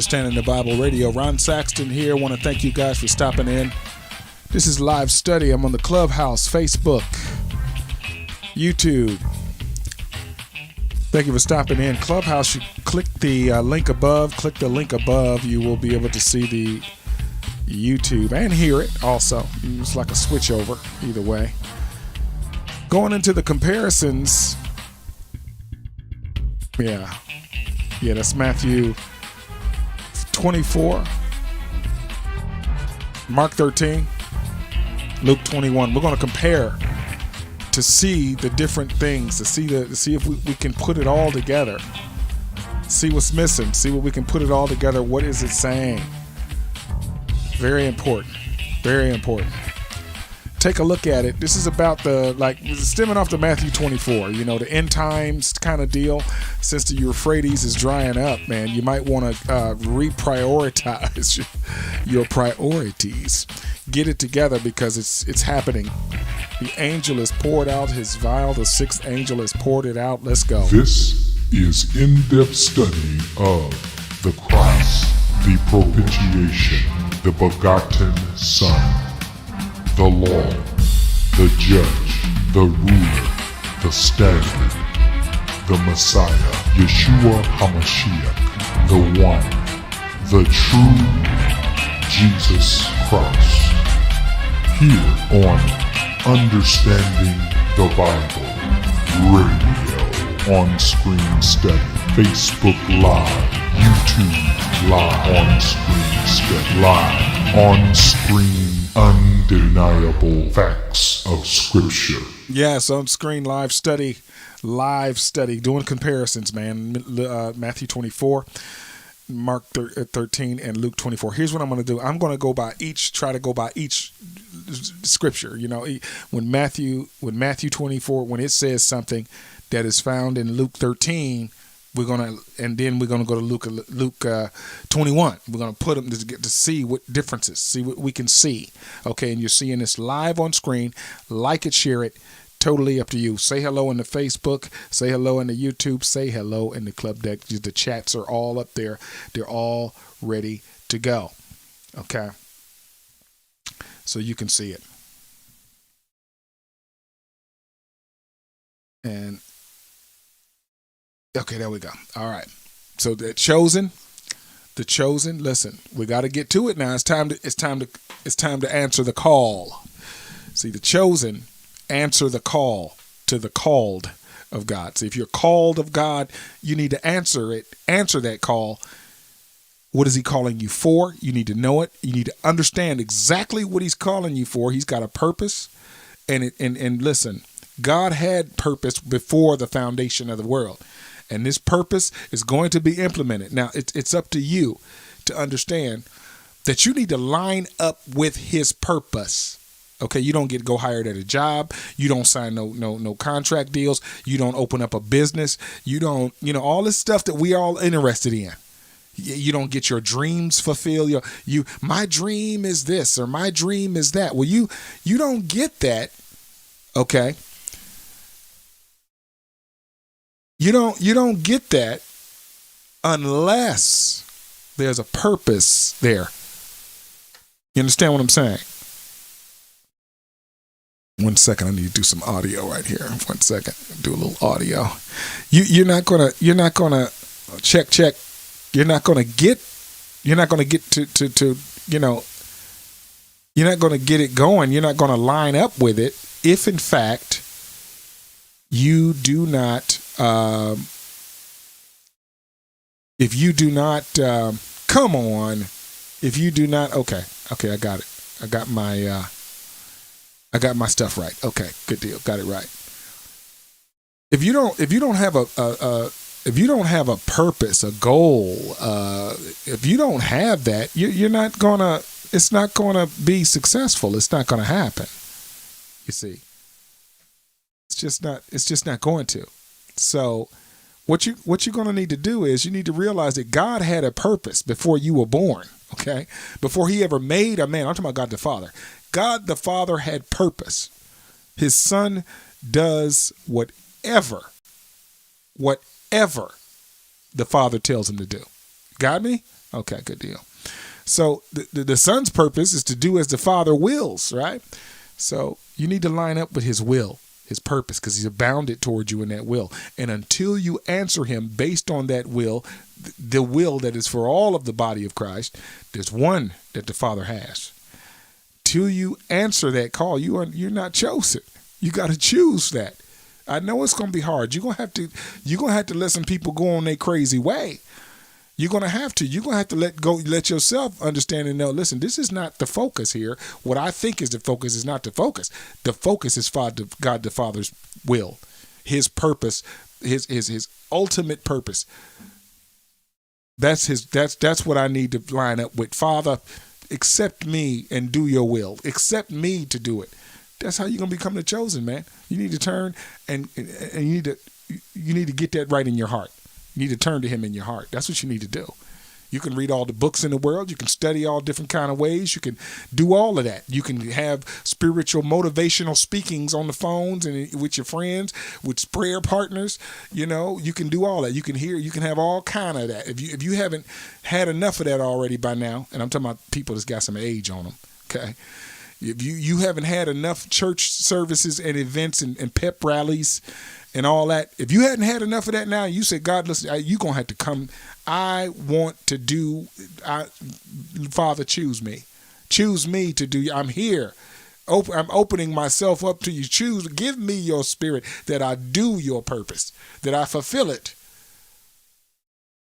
Understanding the Bible Radio. Ron Saxton here. I want to thank you guys for stopping in. This is live study. I'm on the Clubhouse, Facebook, YouTube. Thank you for stopping in. Clubhouse, you click the link above. Click the link above. You will be able to see the YouTube and hear it also. It's like a switch over either way. Going into the comparisons. Yeah, that's Matthew 24, Mark 13, Luke 21. We're going to compare to see the different things, to see if we can put it all together. See what's missing. See what we can put it all together. What is it saying? Very important. Very important. Take a look at it. This is about stemming off the Matthew 24, the end times kind of deal. Since the Euphrates is drying up, man, you might want to reprioritize your priorities. Get it together because it's happening. The angel has poured out his vial. The sixth angel has poured it out. Let's go. This is in-depth study of the Christ, the propitiation, the begotten Son, the law, the judge, the ruler, the standard, the Messiah, Yeshua HaMashiach, the one, the true Jesus Christ. Here on Understanding the Bible Radio, on Screen Study, Facebook Live, YouTube Live, on Screen Study, Live, on Screen Undeniable Facts of Scripture. Yes, on screen live study, doing comparisons, man. Matthew 24, Mark 13, and Luke 24. Here's what I'm going to do. I'm going to try to go by each scripture. When Matthew 24, when it says something that is found in Luke 13, then we're gonna go to Luke 21. We're gonna put them to see what differences, see what we can see. Okay, and you're seeing this live on screen. Like it, share it. Totally up to you. Say hello in the Facebook. Say hello in the YouTube. Say hello in the Club Deck. The chats are all up there. They're all ready to go. Okay, so you can see it. And okay, there we go. All right. So the chosen. Listen, we got to get to it now. It's time to answer the call. See, the chosen answer the call to the called of God. See, if you're called of God, you need to answer it. Answer that call. What is he calling you for? You need to know it. You need to understand exactly what he's calling you for. He's got a purpose, and listen, God had purpose before the foundation of the world. And this purpose is going to be implemented. Now, it's up to you to understand that you need to line up with his purpose. Okay, you don't go hired at a job. You don't sign no contract deals. You don't open up a business. You don't, all this stuff that we all interested in. You don't get your dreams fulfilled. My dream is this or my dream is that. Well, you don't get that. Okay. You don't get that unless there's a purpose there. You understand what I'm saying? 1 second, I need to do some audio right here. 1 second, do a little audio. You're not gonna check. You're not gonna get to you're not gonna get it going. You're not gonna line up with it if in fact you do not. If you do not, come on. If you do not, okay, I got it. I got my stuff right. Okay, good deal. Got it right. If you don't have if you don't have a purpose, a goal, if you don't have that, you're not gonna. It's not gonna be successful. It's not gonna happen. You see, it's just not going to. So what you're going to need to do is you need to realize that God had a purpose before you were born, okay? Before he ever made a man. I'm talking about God the Father. God the Father had purpose. His Son does whatever the Father tells him to do. Got me? Okay, good deal. So the son's purpose is to do as the father wills, right? So you need to line up with his will, his purpose, because he's abounded toward you in that will. And until you answer him based on that will, the will that is for all of the body of Christ, there's one that the Father has. Till you answer that call, you're not chosen. You got to choose that. I know it's going to be hard. You're going to have to let some people go on their crazy way. You're going to have to. You're going to have to let yourself understand and know, listen, this is not the focus here. What I think is the focus is not the focus. The focus is God the Father's will, his purpose, his ultimate purpose. That's what I need to line up with. Father, accept me and do your will. Accept me to do it. That's how you're going to become the chosen, man. You need to turn and you need to get that right in your heart. You need to turn to him in your heart. That's what you need to do. You can read all the books in the world. You can study all different kind of ways. You can do all of that. You can have spiritual motivational speakings on the phones and with your friends, with prayer partners. You can do all that. You can have all kind of that. If you haven't had enough of that already by now, and I'm talking about people that's got some age on them, okay? If you haven't had enough church services and events and pep rallies and all that, if you hadn't had enough of that now, you say, God, listen, you're going to have to come. I want to do, Father, choose me. Choose me to do. I'm here. I'm opening myself up to you. Give me your spirit that I do your purpose, that I fulfill it.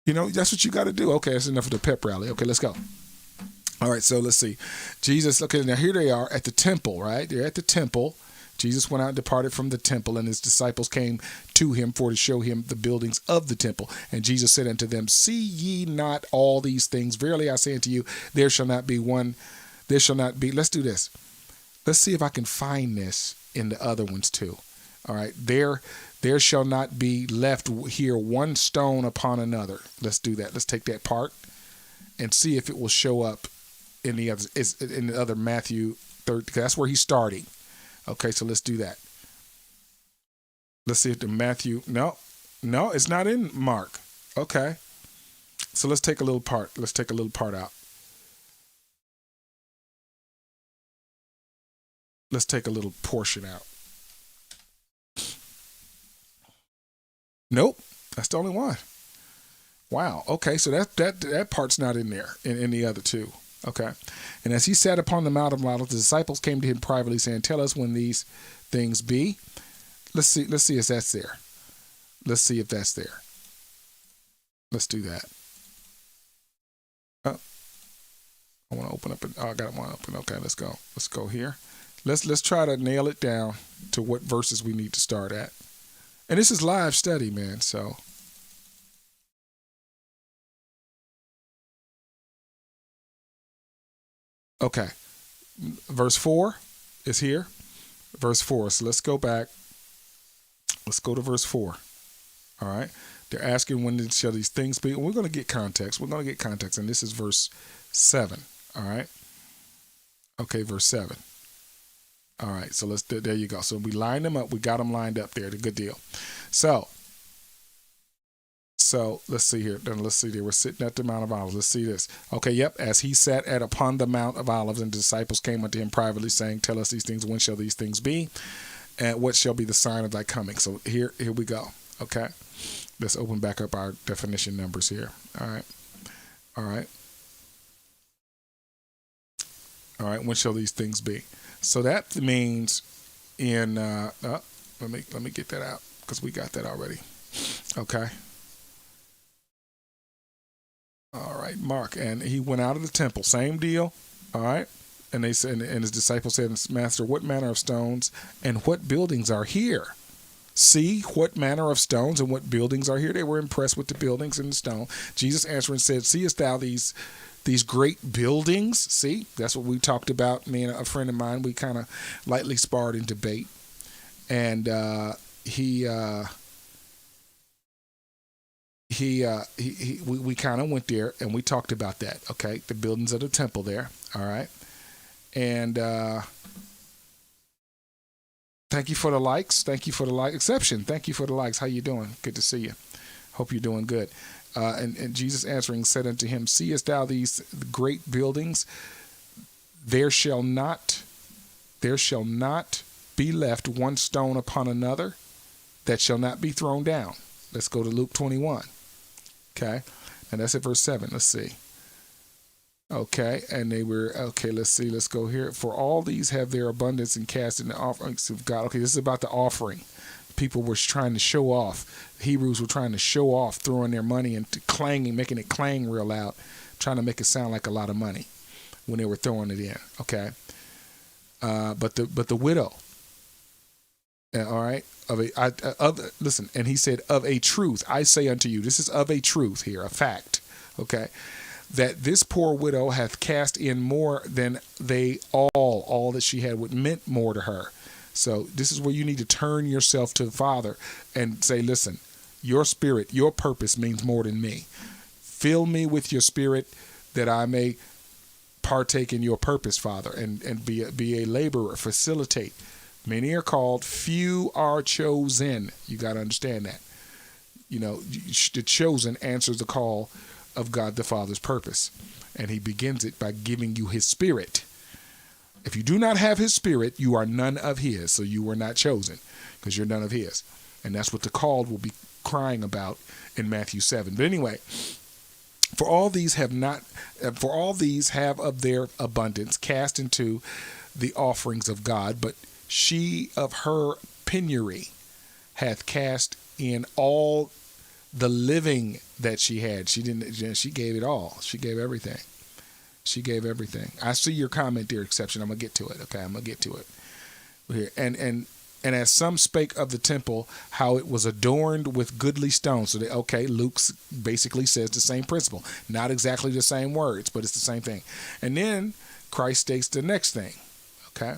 That's what you got to do. Okay, that's enough of the pep rally. Okay, let's go. All right, so let's see. Jesus, okay, now here they are at the temple, right? They're at the temple. Jesus went out and departed from the temple, and his disciples came to him for to show him the buildings of the temple. And Jesus said unto them, see ye not all these things? Verily I say unto you, there shall not be, let's do this. Let's see if I can find this in the other ones too. All right, there shall not be left here one stone upon another. Let's do that. Let's take that part and see if it will show up in the other Matthew 3. That's where he's starting. Okay, so let's do that. Let's see if the Matthew. No, it's not in Mark. Okay, so let's take a little part. Let's take a little part out. Let's take a little portion out. Nope, that's the only one. Wow. Okay, so that part's not in there in the other two. Okay. And as he sat upon the Mount of Olives, the disciples came to him privately, saying, tell us when these things be. Let's see if that's there. Let's see if that's there. Let's do that. Oh, I want to open up. I got one open. Okay, let's go. Let's go here. Let's try to nail it down to what verses we need to start at. And this is live study, man, so. Okay, verse 4 is here. Verse 4. So let's go back. Let's go to verse 4. All right. They're asking when shall these things be. And we're going to get context. And this is verse 7. All right. Okay, verse 7. All right. So there you go. So we lined them up. We got them lined up there. The good deal. So let's see here. Then let's see there. We're sitting at the Mount of Olives. Let's see this. Okay, yep. As he sat upon the Mount of Olives, and the disciples came unto him privately, saying, tell us these things. When shall these things be? And what shall be the sign of thy coming? So here we go. Okay. Let's open back up our definition numbers here. All right. When shall these things be? So that means in let me get that out because we got that already. Okay. All right, Mark. And he went out of the temple. Same deal. All right. And they said, and his disciples said, Master, what manner of stones and what buildings are here? See what manner of stones and what buildings are here. They were impressed with the buildings and the stone. Jesus answered and said, seest thou these great buildings? See, that's what we talked about. Me and a friend of mine, we kind of lightly sparred in debate. And we kind of went there and we talked about that. Okay, the buildings of the temple there. All right, and thank you for the likes. Thank you for the like exception. Thank you for the likes. How you doing? Good to see you. Hope you're doing good. And Jesus answering said unto him, seest thou these great buildings? There shall not be left one stone upon another that shall not be thrown down. Let's go to Luke 21. Okay. And that's at verse 7. Let's see. Okay. And they were, okay, let's see. Let's go here. For all these have their abundance and cast in the offerings of God. Okay. This is about the offering. People were trying to show off. The Hebrews were trying to show off, throwing their money and clanging, making it clang real loud, trying to make it sound like a lot of money when they were throwing it in. Okay. But the widow, all right, listen, and he said, of a truth, I say unto you, this is of a truth here, a fact, okay, that this poor widow hath cast in more than they all that she had, what meant more to her. So this is where you need to turn yourself to the Father and say, listen, your spirit, your purpose means more than me. Fill me with your spirit that I may partake in your purpose, Father, and be a laborer, facilitate. Many are called, few are chosen. You got to understand that. You know, the chosen answers the call of God the Father's purpose. And he begins it by giving you his spirit. If you do not have his spirit, you are none of his. So you were not chosen because you're none of his. And that's what the called will be crying about in Matthew 7. But anyway, for all these have of their abundance cast into the offerings of God, but she of her penury hath cast in all the living that she had. She gave it all. She gave everything. She gave everything. I see your comment there, exception. I'm gonna get to it. Okay, I'm gonna get to it. Here and as some spake of the temple, how it was adorned with goodly stones. So Luke basically says the same principle, not exactly the same words, but it's the same thing. And then Christ states the next thing. Okay,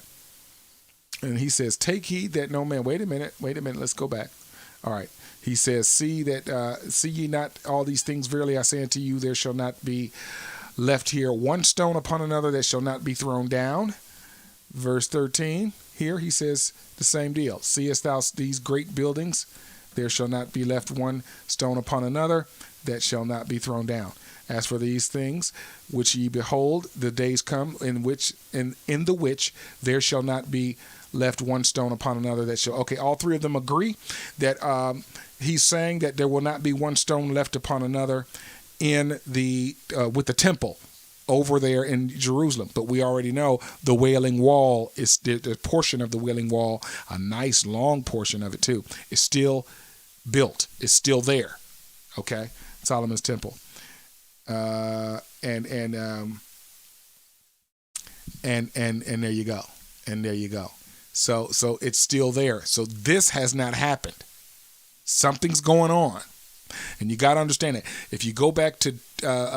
and he says, "Take heed that no man." Wait a minute. Let's go back. All right. He says, "See ye not all these things? Verily I say unto you, there shall not be left here one stone upon another that shall not be thrown down." Verse 13, here he says the same deal. "Seest thou these great buildings? There shall not be left one stone upon another that shall not be thrown down. As for these things which ye behold, the days come in the which there shall not be left one stone upon another that shall." Okay, all three of them agree that he's saying that there will not be one stone left upon another in the with the temple over there in Jerusalem. But we already know the Wailing Wall is the portion of the Wailing Wall, a nice long portion of it too, is still built. It's still there. Okay, Solomon's temple, and there you go, and there you go. So it's still there. So this has not happened. Something's going on. And you got to understand it. If you go back to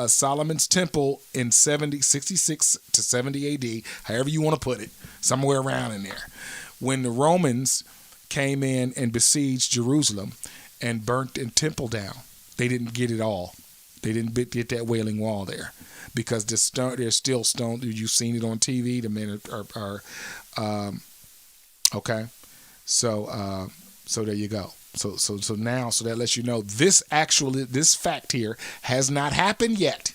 Solomon's temple in 66 to 70 AD, however you want to put it, somewhere around in there, when the Romans came in and besieged Jerusalem and burnt the temple down, they didn't get it all. They didn't get that Wailing Wall there because there's still stone. You've seen it on TV. The men are okay. So there you go. So now that lets you know this fact here has not happened yet.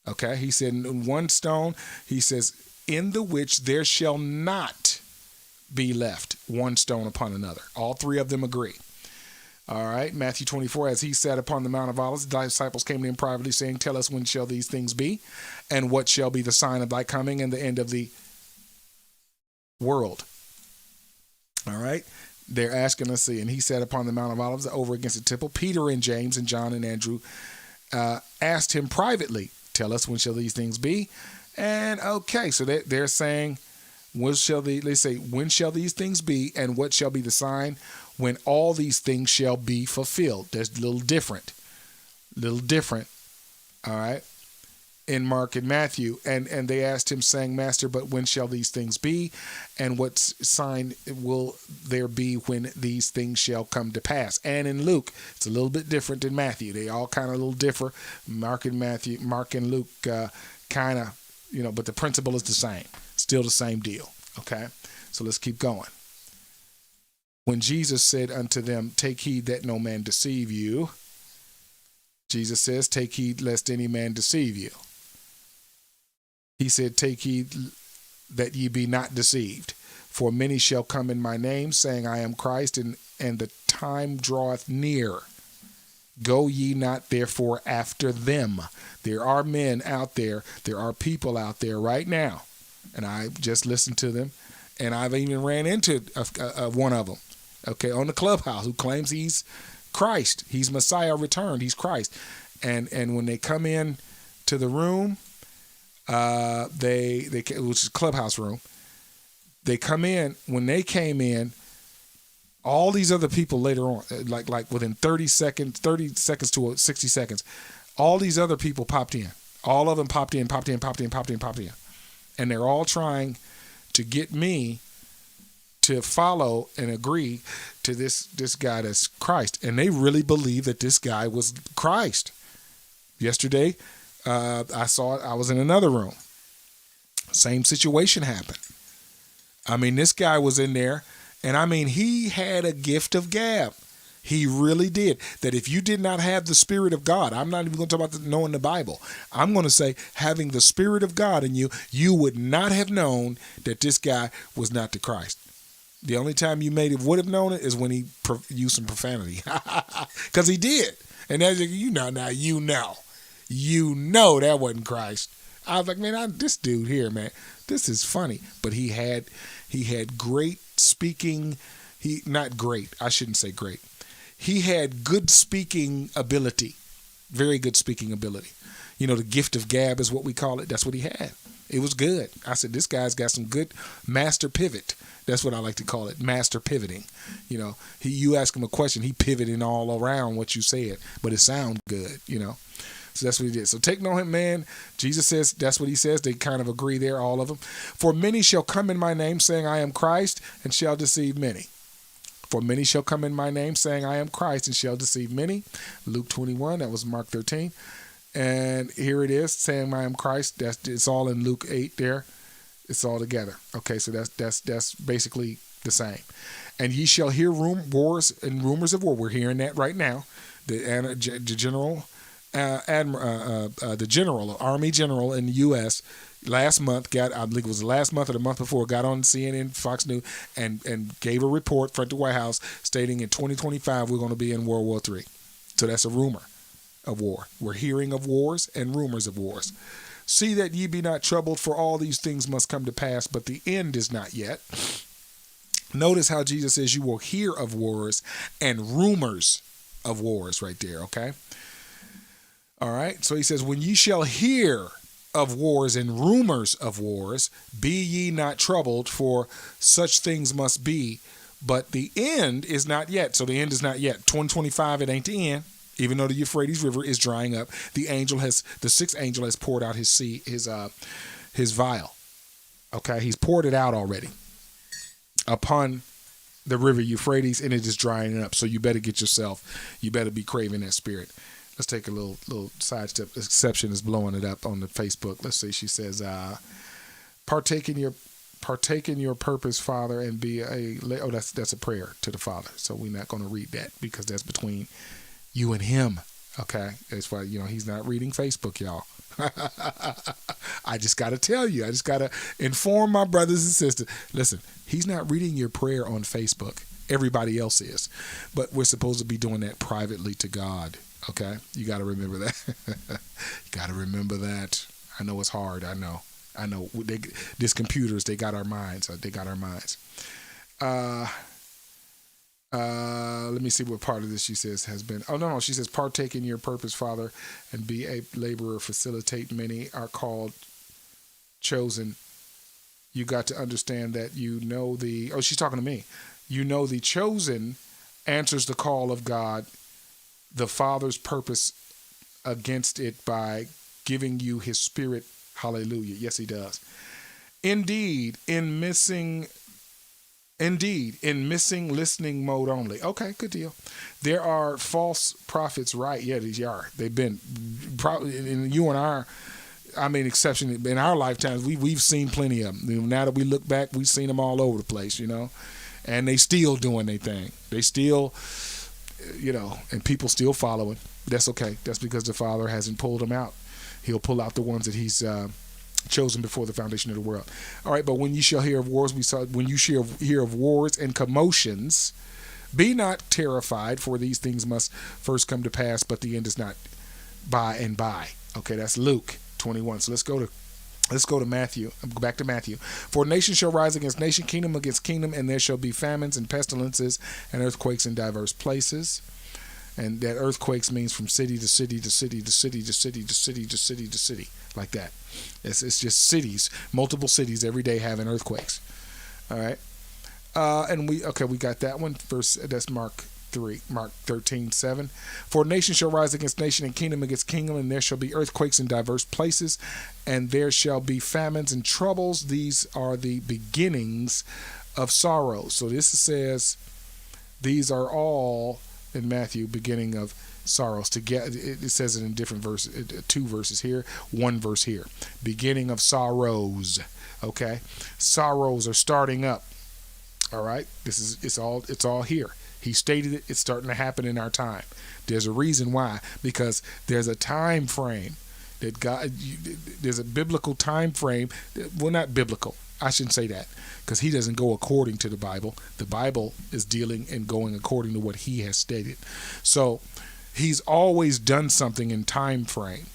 Okay, he said in one stone, he says, in the which there shall not be left one stone upon another. All three of them agree. All right, Matthew 24, as he sat upon the Mount of Olives, the disciples came to him privately, saying, "Tell us, when shall these things be? And what shall be the sign of thy coming and the end of the world?" All right. They're asking us, and he sat upon the Mount of Olives over against the temple. Peter and James and John and Andrew asked him privately, "Tell us, when shall these things be?" And okay, so they're saying, when shall these things be, and what shall be the sign when all these things shall be fulfilled? That's a little different. All right. In Mark and Matthew, and they asked him, saying, "Master, but when shall these things be? And what sign will there be when these things shall come to pass?" And in Luke, it's a little bit different than Matthew. They all kind of a little differ. Mark and Luke kind of, but the principle is the same. Still the same deal. Okay, so let's keep going. When Jesus said unto them, "Take heed that no man deceive you," Jesus says, take heed lest any man deceive you. He said, take heed that ye be not deceived. For many shall come in my name, saying, I am Christ, and the time draweth near. Go ye not therefore after them. There are men out there, there are people out there right now, and I just listened to them, and I've even ran into one of them, okay, on the Clubhouse, who claims he's Christ, he's Messiah returned, he's Christ, and when they come in to the room, they which is Clubhouse room, they come in. When they came in, all these other people later on, like within 30 seconds to 60 seconds, all these other people popped in. All of them popped in. And they're all trying to get me to follow and agree to this guy that's Christ. And they really believe that this guy was Christ. Yesterday, I was in another room. Same situation happened. I mean, this guy was in there, and I mean, he had a gift of gab. He really did. That if you did not have the Spirit of God, I'm not even going to talk about knowing the Bible. I'm going to say having the Spirit of God in you, you would not have known that this guy was not the Christ. The only time you would have known it is when he used some profanity. Because he did. And as you know, that wasn't Christ. I was like, man, this dude here, man, this is funny. But he had great speaking. Not great. I shouldn't say great. He had good speaking ability, very good speaking ability. You know, the gift of gab is what we call it. That's what he had. It was good. I said, this guy's got some good master pivot. That's what I like to call it, master pivoting. You know, you ask him a question, he pivoting all around what you said, but it sounded good, you know. So that's what he did. So take no hint, man. Jesus says, that's what he says. They kind of agree there, all of them. For many shall come in my name, saying, I am Christ, and shall deceive many. For many shall come in my name, saying, I am Christ, and shall deceive many. Luke 21, that was Mark 13. And here it is, saying, I am Christ. It's all in Luke 8 there. It's all together. Okay, so that's basically the same. And ye shall hear wars and rumors of war. We're hearing that right now. The general... the general, Army general in the U.S. last month I believe it was the last month or the month before, got on CNN, Fox News, and gave a report front to the White House stating in 2025 we're going to be in World War III. So that's a rumor of war. We're hearing of wars and rumors of wars. See that ye be not troubled, for all these things must come to pass, but the end is not yet. Notice how Jesus says you will hear of wars and rumors of wars right there, okay? All right, so he says, when ye shall hear of wars and rumors of wars, be ye not troubled, for such things must be, but the end is not yet. So the end is not yet. 2025, it ain't the end. Even though the Euphrates River is drying up, the sixth angel has poured out his vial. Okay, he's poured it out already upon the river Euphrates, and it is drying up. So you better you better be craving that spirit. Let's take a little sidestep. Exception is blowing it up on the Facebook. Let's see. She says, partake in your purpose, Father, and be that's a prayer to the Father. So we're not going to read that because that's between you and him. Okay. That's why, he's not reading Facebook, y'all. I just got to tell you, I just got to inform my brothers and sisters. Listen, he's not reading your prayer on Facebook. Everybody else is, but we're supposed to be doing that privately to God. Okay, you got to remember that. You got to remember that. I know it's hard. I know. These computers, they got our minds. Let me see what part of this she says has been. Oh, no. She says, partake in your purpose, Father, and be a laborer. Facilitate. Many are called, chosen. You got to understand that she's talking to me. The chosen answers the call of God, the Father's purpose against it, by giving you his Spirit. Hallelujah. Yes, he does. Indeed, in missing listening mode only. Okay, good deal. There are false prophets, right? Yeah, these are. They've been probably in you and our, exception in our lifetimes. We've seen plenty of them. Now that we look back, we've seen them all over the place, and they still doing their thing. They still and people still following. That's okay. That's because the Father hasn't pulled them out. He'll pull out the ones that He's chosen before the foundation of the world. All right, but when you shall hear of wars, when you shall hear of wars and commotions, be not terrified, for these things must first come to pass, but the end is not by and by. Okay, that's Luke 21. So let's go to Matthew. Go back to Matthew. For nation shall rise against nation, kingdom against kingdom, and there shall be famines and pestilences and earthquakes in diverse places. And that earthquakes means from city to city to city to city to city to city to city to city, like that. It's just cities, multiple cities every day having earthquakes. All right, and we got that one. That's Mark 13:7. For nation shall rise against nation, and kingdom against kingdom, and there shall be earthquakes in diverse places, and there shall be famines and troubles. These are the beginnings of sorrows. So this says these are all in Matthew beginning of sorrows. It says it in different verses, 2 verses here, 1 verse here. Beginning of sorrows. Okay, sorrows are starting up. All right, it's all here. He stated it. It's starting to happen in our time. There's a reason why, because there's a time frame that there's a biblical time frame. Well, not biblical. I shouldn't say that, because He doesn't go according to the Bible. The Bible is dealing and going according to what He has stated. So He's always done something in time frame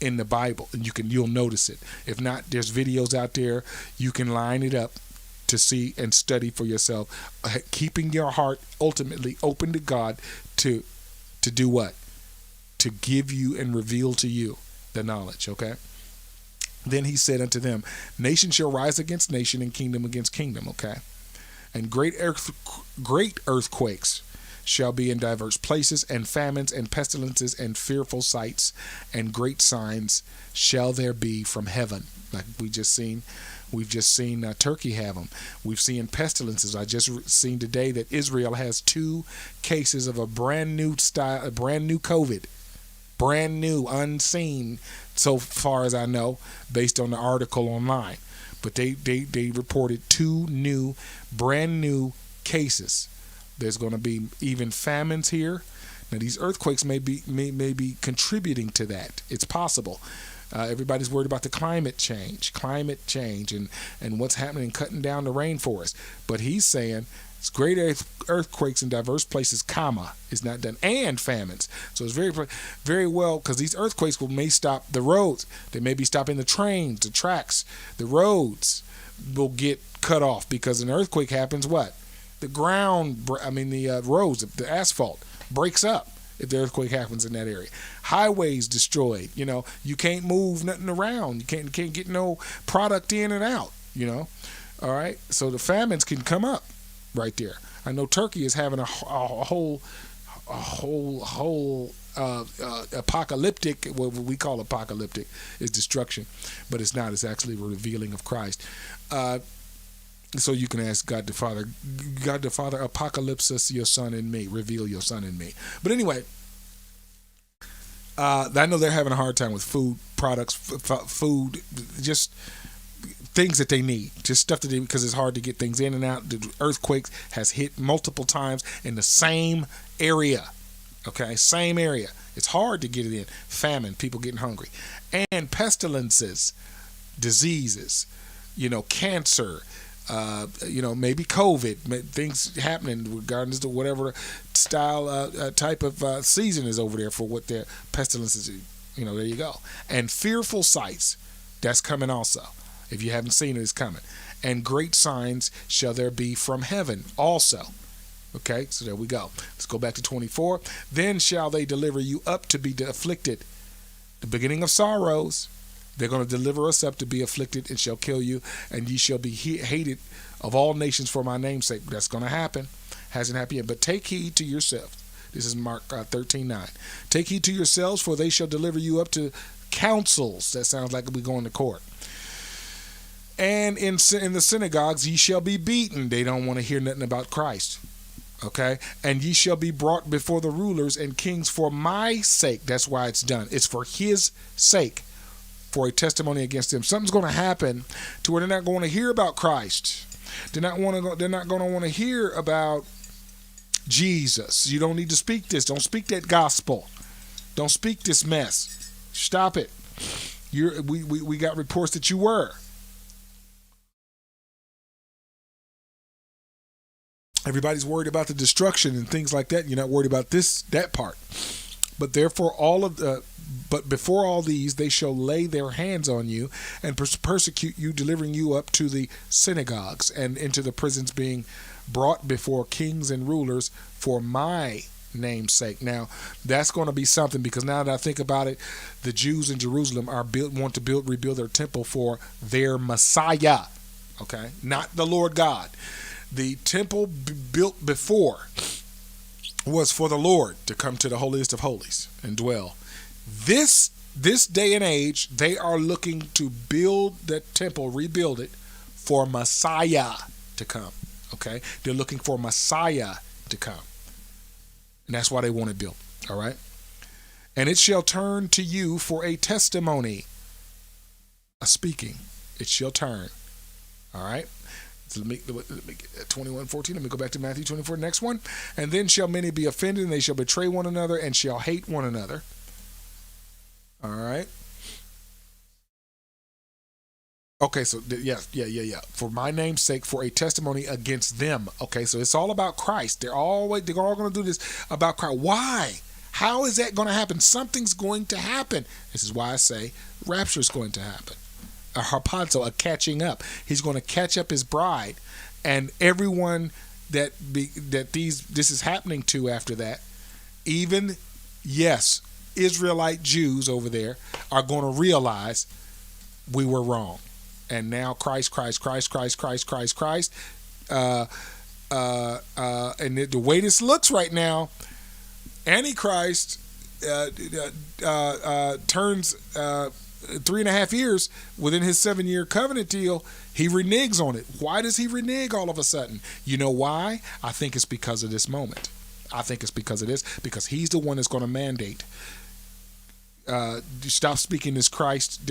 in the Bible, and you'll notice it. If not, there's videos out there. You can line it up to see and study for yourself, keeping your heart ultimately open to God to do what? To give you and reveal to you the knowledge, okay? Then He said unto them, nation shall rise against nation, and kingdom against kingdom, okay? And great earthquakes shall be in diverse places, and famines and pestilences and fearful sights and great signs shall there be from heaven. Like we've just seen Turkey have them. We've seen pestilences. I just seen today that Israel has 2 cases of a brand new COVID, brand new, unseen so far as I know, based on the article online. But they reported 2 brand new cases. There's going to be even famines here. Now these earthquakes may be contributing to that. It's possible. Everybody's worried about the climate change and what's happening, cutting down the rainforest. But He's saying it's great earthquakes in diverse places, is not done, and famines. So it's very, very well, because these earthquakes may stop the roads. They may be stopping the trains, the tracks, the roads will get cut off, because an earthquake happens, what? The roads, the asphalt breaks up. If the earthquake happens in that area, highways destroyed. You can't move nothing around. You can't get no product in and out. All right. So the famines can come up right there. I know Turkey is having a whole apocalyptic. What we call apocalyptic is destruction, but it's not. It's actually a revealing of Christ. So you can ask God the Father, apocalypse your Son in me, reveal your Son in me. But anyway, I know they're having a hard time with food products, food, just things that they need, just stuff that because it's hard to get things in and out. The earthquake has hit multiple times in the same area. Okay, same area. It's hard to get it in. Famine, people getting hungry, and pestilences, diseases, cancer. Maybe COVID, things happening regardless to whatever style, type of season is over there for what their pestilences is. There you go. And fearful sights, that's coming also. If you haven't seen it, it's coming. And great signs shall there be from heaven also. Okay, so there we go. Let's go back to 24. Then shall they deliver you up to be afflicted. The beginning of sorrows. They're going to deliver us up to be afflicted, and shall kill you, and ye shall be hated of all nations for my name's sake. That's going to happen. Hasn't happened yet. But take heed to yourself. This is Mark 13:9. Take heed to yourselves, for they shall deliver you up to councils. That sounds like we're going to court. And in the synagogues ye shall be beaten. They don't want to hear nothing about Christ. Okay? And ye shall be brought before the rulers and kings for my sake. That's why it's done. It's for His sake. For a testimony against them. Something's going to happen to where they're not going to hear about Christ. They're not going to want to hear about Jesus. You don't need to speak this. Don't speak that gospel. Don't speak this mess. Stop it. We got reports that you were. Everybody's worried about the destruction and things like that. You're not worried about that part. But before all these, they shall lay their hands on you and persecute you, delivering you up to the synagogues and into the prisons, being brought before kings and rulers for my name's sake. Now, that's going to be something, because now that I think about it, the Jews in Jerusalem want to rebuild their temple for their Messiah. Okay, not the Lord God. The temple built before was for the Lord to come to the holiest of holies and dwell. This day and age, they are looking to build the temple, rebuild it for Messiah to come. Okay, they're looking for Messiah to come, and that's why they want it built. All right, and it shall turn to you for a testimony, a speaking. It shall turn. All right. So let me get 21:14. Let me go back to Matthew 24. Next one. And then shall many be offended, and they shall betray one another, and shall hate one another. All right. Okay, so yeah. For my name's sake, for a testimony against them. Okay, so it's all about Christ. They're all going to do this about Christ. Why? How is that going to happen? Something's going to happen. This is why I say rapture is going to happen. A harpazo, a catching up. He's going to catch up his bride, and everyone that this is happening to after that, even Israelite Jews over there are going to realize we were wrong, and now Christ. And the way this looks right now, Antichrist turns 3.5 years within his 7-year covenant deal. He reneges on it. Why does he renege all of a sudden? You know why? I think it's because of this moment. I think it's because of this, because he's the one that's going to mandate. Stop speaking this Christ.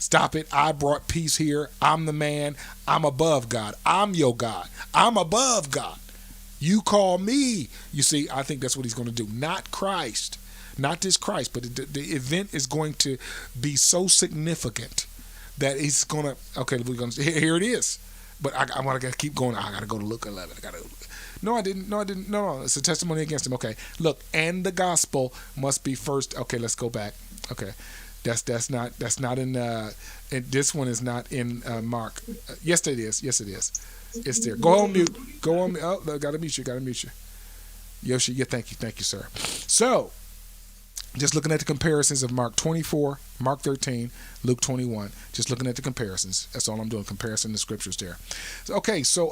Stop it. I brought peace here. I'm the man. I'm above God. I'm your God. I'm above God. You call me. You see, I think that's what he's going to do. Not Christ. Not this Christ, but the event is going to be so significant that it's going to, okay, here it is. But I want to keep going. I got to go to Luke 11. No, I didn't. No, it's a testimony against him. Okay, look, and the gospel must be first. Okay, let's go back. Okay, that's not in, this one is not in Mark. Yes, it is. It's there. Go on mute. Oh, gotta mute you. Yoshi, yeah, thank you, sir. So, just looking at the comparisons of Mark 24, Mark 13, Luke 21. Just looking at the comparisons. That's all I'm doing, comparison the scriptures there. Okay, so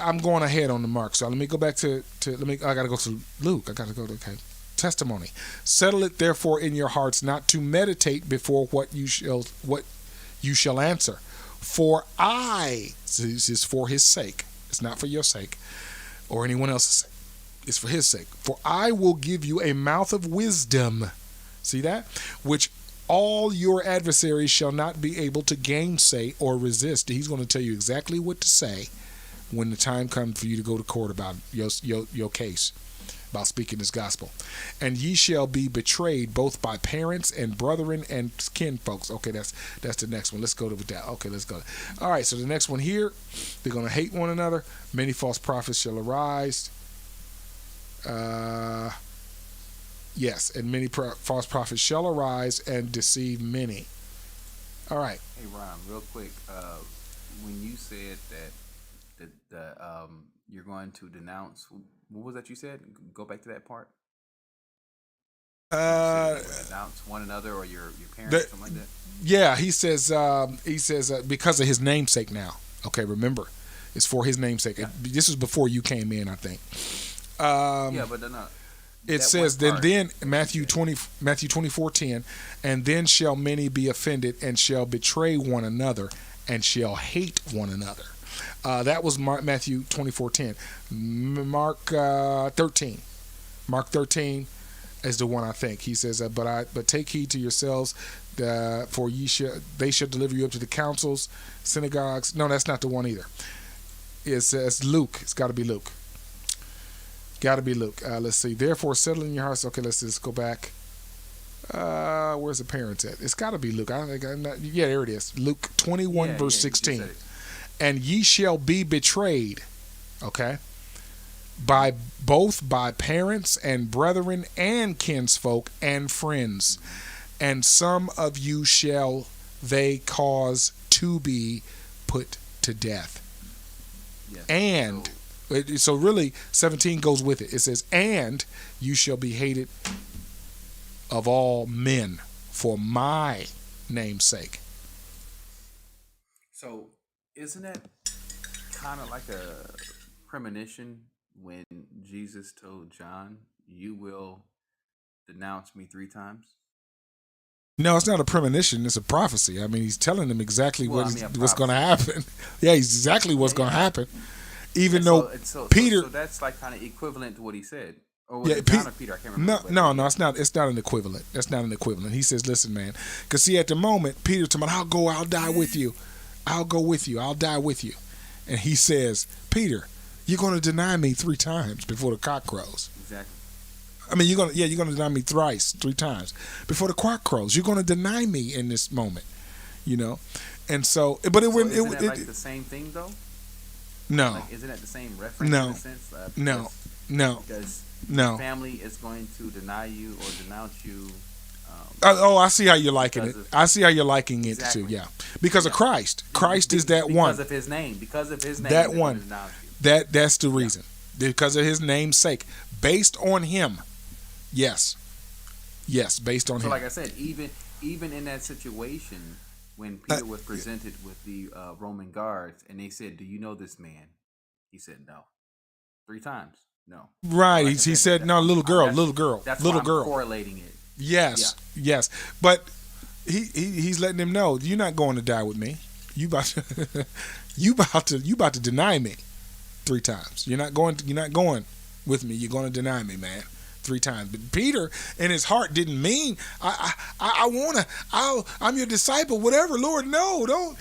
I'm going ahead on the Mark. So let me go back to I got to go to Luke. Testimony. Settle it therefore in your hearts not to meditate before what you shall answer. For this is for his sake. It's not for your sake or anyone else's sake. It's for his sake. For I will give you a mouth of wisdom. See that? Which all your adversaries shall not be able to gainsay or resist. He's going to tell you exactly what to say when the time comes for you to go to court about your case, about speaking this gospel. And ye shall be betrayed both by parents and brethren and kinfolks. Okay, that's the next one. Let's go with that. Okay, let's go. All right, so the next one here, they're going to hate one another. Many false prophets shall arise. Yes, and many false prophets shall arise and deceive many. All right. Hey, Ron, real quick. When you said that you're going to denounce, what was that you said? Go back to that part. Denounce one another or your parents, something like that. Yeah, he says because of his namesake now. Okay, remember, it's for his namesake. Yeah. This was before you came in, I think. But it says then Matthew 24:10, and then shall many be offended and shall betray one another and shall hate one another. That was Matthew 24:10. Mark 13. Mark 13 is the one I think. He says, but take heed to yourselves, for they shall deliver you up to the councils, synagogues. No, that's not the one either. It says Luke. It's got to be Luke. Got to be Luke. Let's see. Therefore, settle in your hearts. Okay, let's just go back. Where's the parents at? It's got to be Luke. I think I'm not. Yeah, there it is. Luke 21 verse 16. And ye shall be betrayed. Okay. By both by parents and brethren and kinsfolk and friends, and some of you shall they cause to be put to death. Yes. And so really 17 goes with it. It says, and you shall be hated of all men for my name's sake. So isn't that kind of like a premonition when Jesus told John, you will denounce me 3 times? No, it's not a premonition. It's a prophecy. I mean, he's telling them exactly what's going to happen. Yeah, he's exactly what's going to happen. Even though Peter... So that's like kind of equivalent to what he said. Or was Yeah, it John or Peter? I can't remember. No, it's not. It's not an equivalent. That's not an equivalent. He says, "Listen, man, because see, at the moment, Peter's talking about, I'll die with you. I'll go with you. I'll die with you." And he says, "Peter, you're going to deny me 3 times before the cock crows." Exactly. I mean, you're going to deny me 3 times before the cock crows. You're going to deny me in this moment, you know. And so, but isn't that like the same thing though? No. Like, isn't that the same reference? No. In a sense? No. Because No. family is going to deny you or denounce you. I see how you're liking it. I see how you're liking it Exactly. too. Yeah, because of Christ. Christ is that one. Because of His name. Because of His name. That they're one. gonna denounce you. That's the reason. Because of His name's sake. Based on Him. Yes. Yes, based on So Him. like I said, even in that situation when Peter was presented with the Roman guards and they said, "Do you know this man?" He said, "No." 3 times. No. Right. Like He said, "No, little girl." That's why I'm correlating it. Yes. Yes. But he's letting them know, you're not going to die with me. You about to deny me 3 times. You're not going with me. You're going to deny me, man. 3 times. But Peter in his heart didn't mean I'm your disciple, whatever. Lord, no.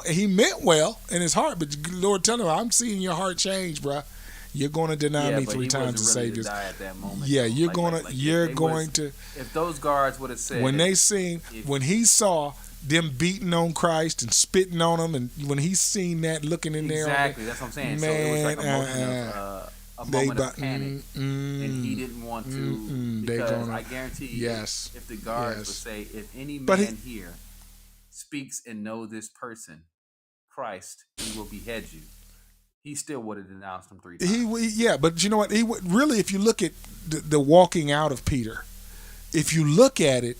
He meant well in his heart, but Lord tell him, I'm seeing your heart change, bruh. You're going to deny me 3 times to save you. Yeah, you're going to. If those guards would have said, when he saw them beating on Christ and spitting on him, and when he seen that looking in there, exactly, that's what I'm saying. Man, so it was like a moment of panic, and he didn't want to because I guarantee you, if the guards would say, if any man here speaks and know this person, Christ, he will behead you. He still would have denounced him 3 times. But you know what? He would really, if you look at the walking out of Peter, if you look at it,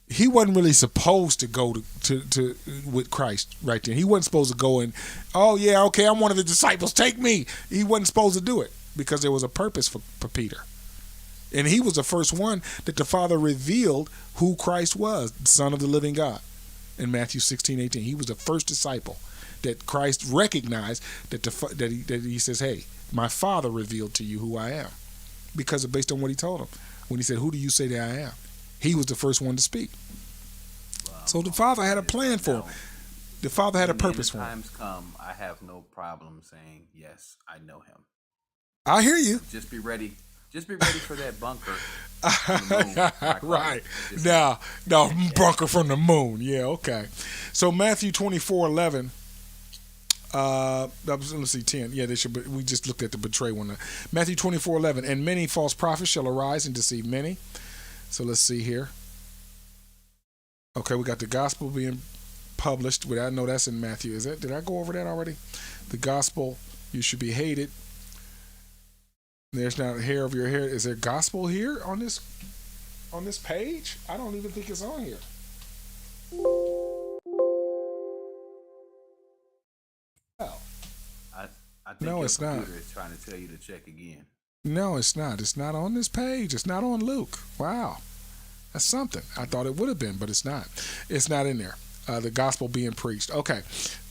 he wasn't really supposed to go to with Christ right there. He wasn't supposed to go and, I'm one of the disciples, take me. He wasn't supposed to do it because there was a purpose for Peter. And he was the first one that the Father revealed who Christ was, the Son of the living God. In Matthew 16:18, he was the first disciple that Christ recognized that he says, hey, my Father revealed to you who I am, because based on what he told him when he said, who do you say that I am? He was the first one to speak. So the Father had a plan for him. The Father had a purpose for him. When times come, I have no problem saying, yes, I know him. I hear you. Just be ready. Just be ready for that bunker. From the moon. Right. No, bunker from the moon. Yeah, okay. So Matthew 24:11. Let's see, 10. Yeah, we just looked at the betray one. Matthew 24:11. And many false prophets shall arise and deceive many. So let's see here. Okay, we got the gospel being published. I know that's in Matthew. Is it? Did I go over that already? The gospel, you should be hated. There's not a hair of your hair. Is there gospel here on this page? I don't even think it's on here. I think no, it's not. Is trying to tell you to check again. No, it's not. It's not on this page. It's not on Luke. Wow. That's something. I thought it would have been, but it's not. It's not in there. The gospel being preached. Okay.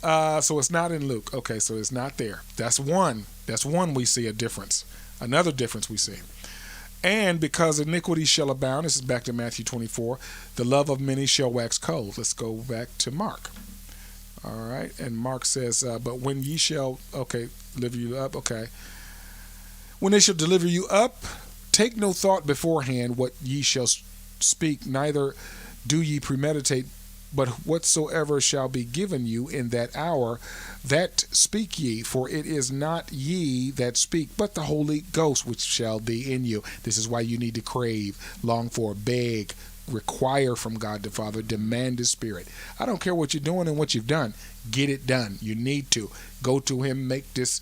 So it's not in Luke. Okay, so it's not there. That's one. That's one we see a difference. Another difference we see. And because iniquity shall abound, this is back to Matthew 24, the love of many shall wax cold. Let's go back to Mark. All right. And Mark says, but when ye shall, okay, deliver you up, okay. When they shall deliver you up, take no thought beforehand what ye shall speak, neither do ye premeditate, but whatsoever shall be given you in that hour, that speak ye, for it is not ye that speak, but the Holy Ghost which shall be in you. This is why you need to crave, long for, beg, require from God the Father, demand His Spirit. I don't care what you're doing and what you've done. Get it done. You need to. Go to Him, make this,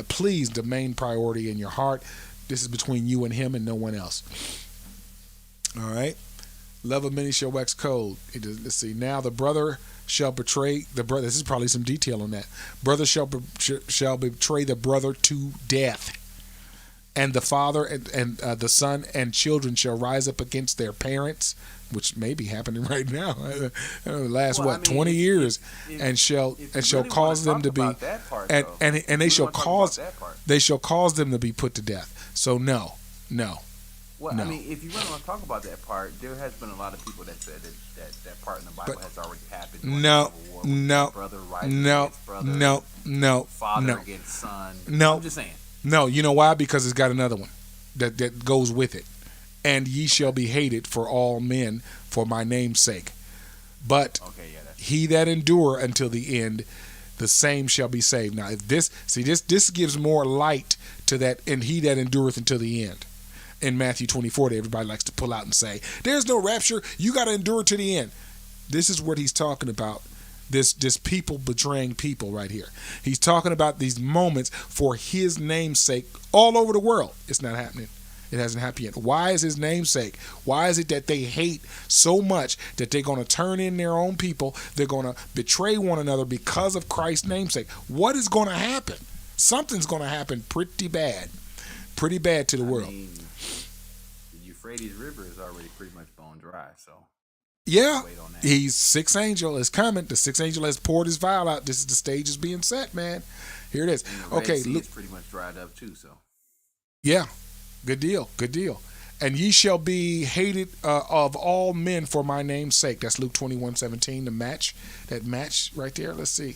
please, the main priority in your heart. This is between you and Him and no one else. All right. Love of many shall wax cold. Let's see. Now the brother shall betray the brother. This is probably some detail on that. Brother shall betray the brother to death. And the father and the son and children shall rise up against their parents, which may be happening right now. Last 20 years, and shall cause them to be, and they shall cause them to be put to death. So no. Well, no. I mean, if you really want to talk about that part, there has been a lot of people that said that part in the Bible has already happened. No. Brother against brother, father against son. No, I'm just saying. No, you know why? Because it's got another one that goes with it. And ye shall be hated for all men for my name's sake. But he that endure until the end, the same shall be saved. Now, if this gives more light to that, and he that endureth until the end. In Matthew 24, that everybody likes to pull out and say, there's no rapture, you got to endure to the end. This is what he's talking about, this people betraying people right here. He's talking about these moments for his name's sake all over the world. It's not happening. It hasn't happened yet. Why is his name's sake? Why is it that they hate so much that they're going to turn in their own people? They're going to betray one another because of Christ's namesake. What is going to happen? Something's going to happen pretty bad to the world. The Euphrates River is already pretty much bone dry, so yeah, he's sixth angel is coming. The sixth angel has poured his vial out. This is the stage is being set, man. Here it is. And the Red Sea is pretty much dried up too, so yeah, good deal. And ye shall be hated of all men for my name's sake. That's Luke 21:17. That match right there. Let's see.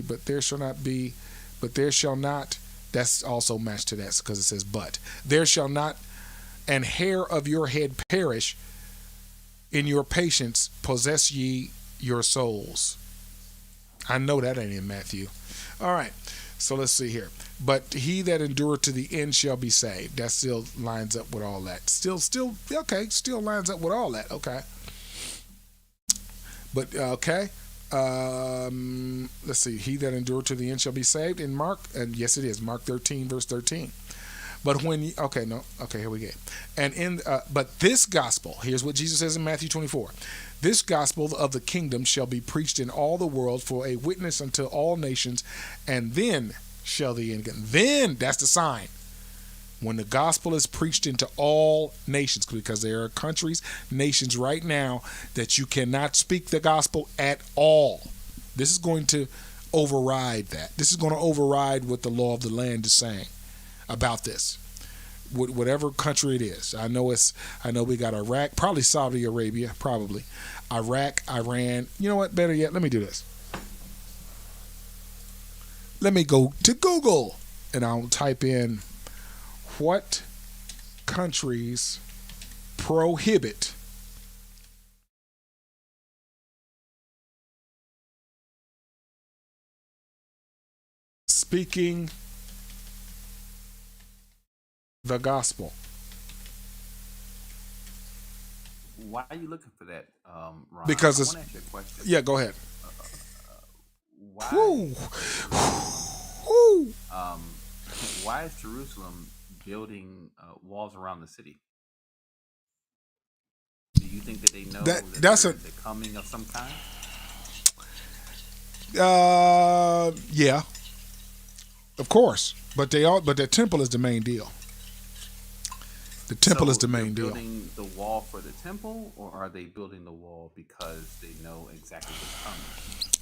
But there shall not. That's also matched to that because it says, but there shall not an hair of your head perish. In your patience possess ye your souls. I know that ain't in Matthew. All right, so let's see here. But he that endureth to the end shall be saved. That still lines up with all that. Still lines up with all that. Okay. But okay. Let's see. He that endureth to the end shall be saved. In Mark, and yes, it is Mark 13, verse 13. But when here we go. And but this gospel, here's what Jesus says in Matthew 24. This gospel of the kingdom shall be preached in all the world for a witness unto all nations, and then shall the end come. Then that's the sign. When the gospel is preached into all nations, because there are countries, nations right now that you cannot speak the gospel at all. This is going to override that. This is going to override what the law of the land is saying about this. Whatever country it is. I know we got Iraq, probably Saudi Arabia, probably. Iraq, Iran. You know what? Better yet, let me do this. Let me go to Google and I'll type in what countries prohibit speaking the gospel. Why are you looking for that, Ron? Because I want to ask you a question. Yeah, go ahead. Why is Jerusalem building walls around the city? Do you think that they know that's the coming of some kind? Yeah, of course. But the temple is the main deal. The temple is the main deal. Building the wall for the temple, or are they building the wall because they know exactly what's coming?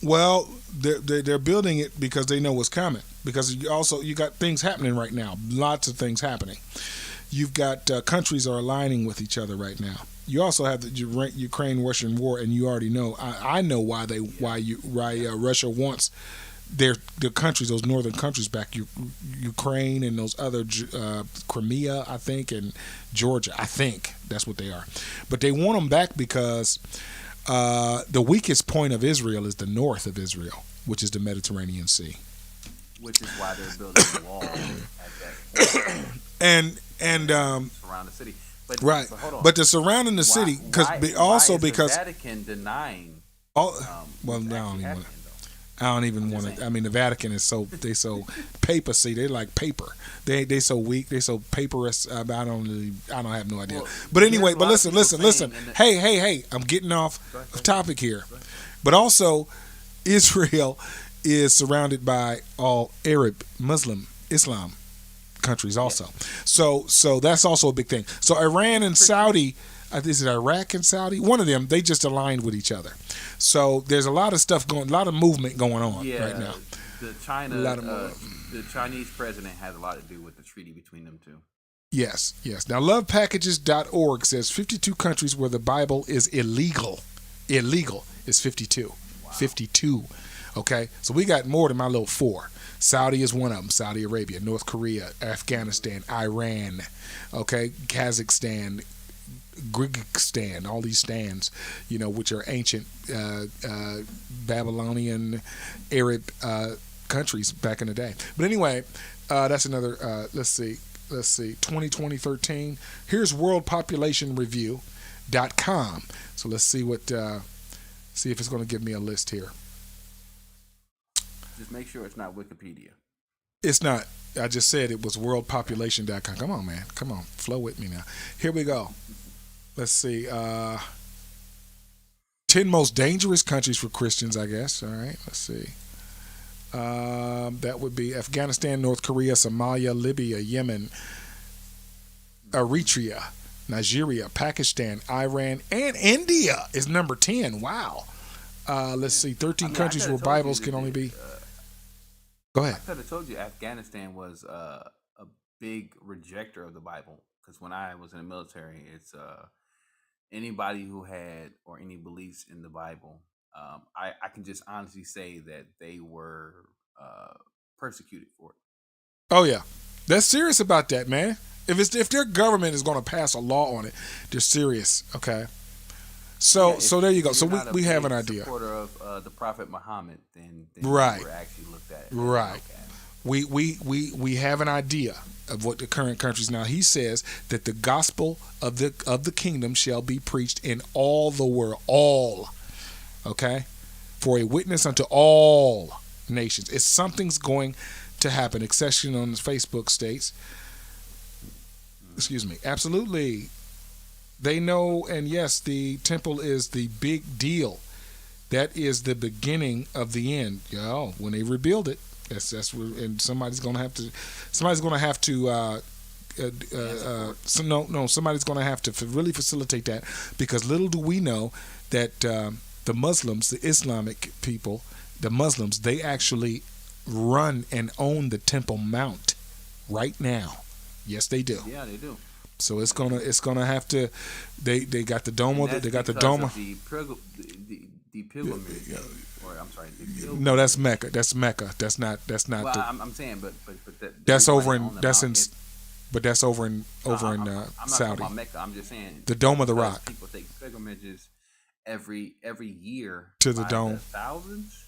Well, they're building it because they know what's coming. Because you got things happening right now. Lots of things happening. You've got countries are aligning with each other right now. You also have the Ukraine-Russian war, and you already know. I know why Russia wants their countries, those northern countries back. Ukraine and those other Crimea, I think, and Georgia. I think that's what they are. But they want them back because the weakest point of Israel is the north of Israel, which is the Mediterranean Sea. Which is why they're building a wall at that point. and surround the city. But hold on. But the surrounding the city because the Vatican denying. I don't even want to. I mean, the Vatican is so papacy. They like paper. They so weak. They so paperous. I don't have no idea. But anyway, but listen. Hey! I'm getting off topic here. But also, Israel is surrounded by all Arab, Muslim, Islam countries also. So that's also a big thing. So Iran and Saudi, is it Iraq and Saudi? One of them, they just aligned with each other. So there's a lot of stuff a lot of movement going on right now. The Chinese president has a lot to do with the treaty between them two. Yes. Now lovepackages.org says 52 countries where the Bible is illegal. Illegal is 52. Wow. 52. Okay, so we got more than my little 4. Saudi is one of them. Saudi Arabia, North Korea, Afghanistan, Iran, okay, Kazakhstan, Kyrgyzstan, all these stands, which are ancient Babylonian, Arab countries back in the day. But anyway, that's another. Let's see. 2013. Here's worldpopulationreview.com. So let's see see if it's going to give me a list here. Just make sure it's not Wikipedia. It's not. I just said it was worldpopulation.com. Come on, man. Come on. Flow with me now. Here we go. Let's see. 10 most dangerous countries for Christians, I guess. All right. Let's see. That would be Afghanistan, North Korea, Somalia, Libya, Yemen, Eritrea, Nigeria, Pakistan, Iran, and India is number 10. Wow. Let's see. 13 countries where Bibles can only be... Go ahead. I could have told you Afghanistan was a big rejecter of the Bible, because when I was in the military, it's anybody who had or any beliefs in the Bible, I can just honestly say that they were persecuted for it. Oh yeah, they're serious about that, man. If their government is going to pass a law on it, they're serious. Okay. So there you go. So we have an idea. Supporter of the Prophet Muhammad, then right. we're actually looked at. Right. We have an idea of what the current countries now. He says that the gospel of the kingdom shall be preached in all the world, all. Okay, for a witness unto all nations. If something's going to happen, Accession on Facebook states. Excuse me. Absolutely. They know, and yes, the temple is the big deal. That is the beginning of the end. When they rebuild it, that's where, and somebody's gonna have to somebody's gonna have to really facilitate that, because little do we know that the Muslims, the Islamic people, the Muslims, they actually run and own the Temple Mount right now. Yes, they do. Yeah, they do. So it's gonna have to. They got the Doma. They got the Doma. The pilgrimage. Or I'm sorry. No, that's Mecca. That's Mecca. That's not. Well, I'm saying, but that's over in. That's in. But that's over in I'm Saudi. not talking about Mecca. I'm just saying the Dome of the Rock. People take pilgrimages every year to the dome. The thousands.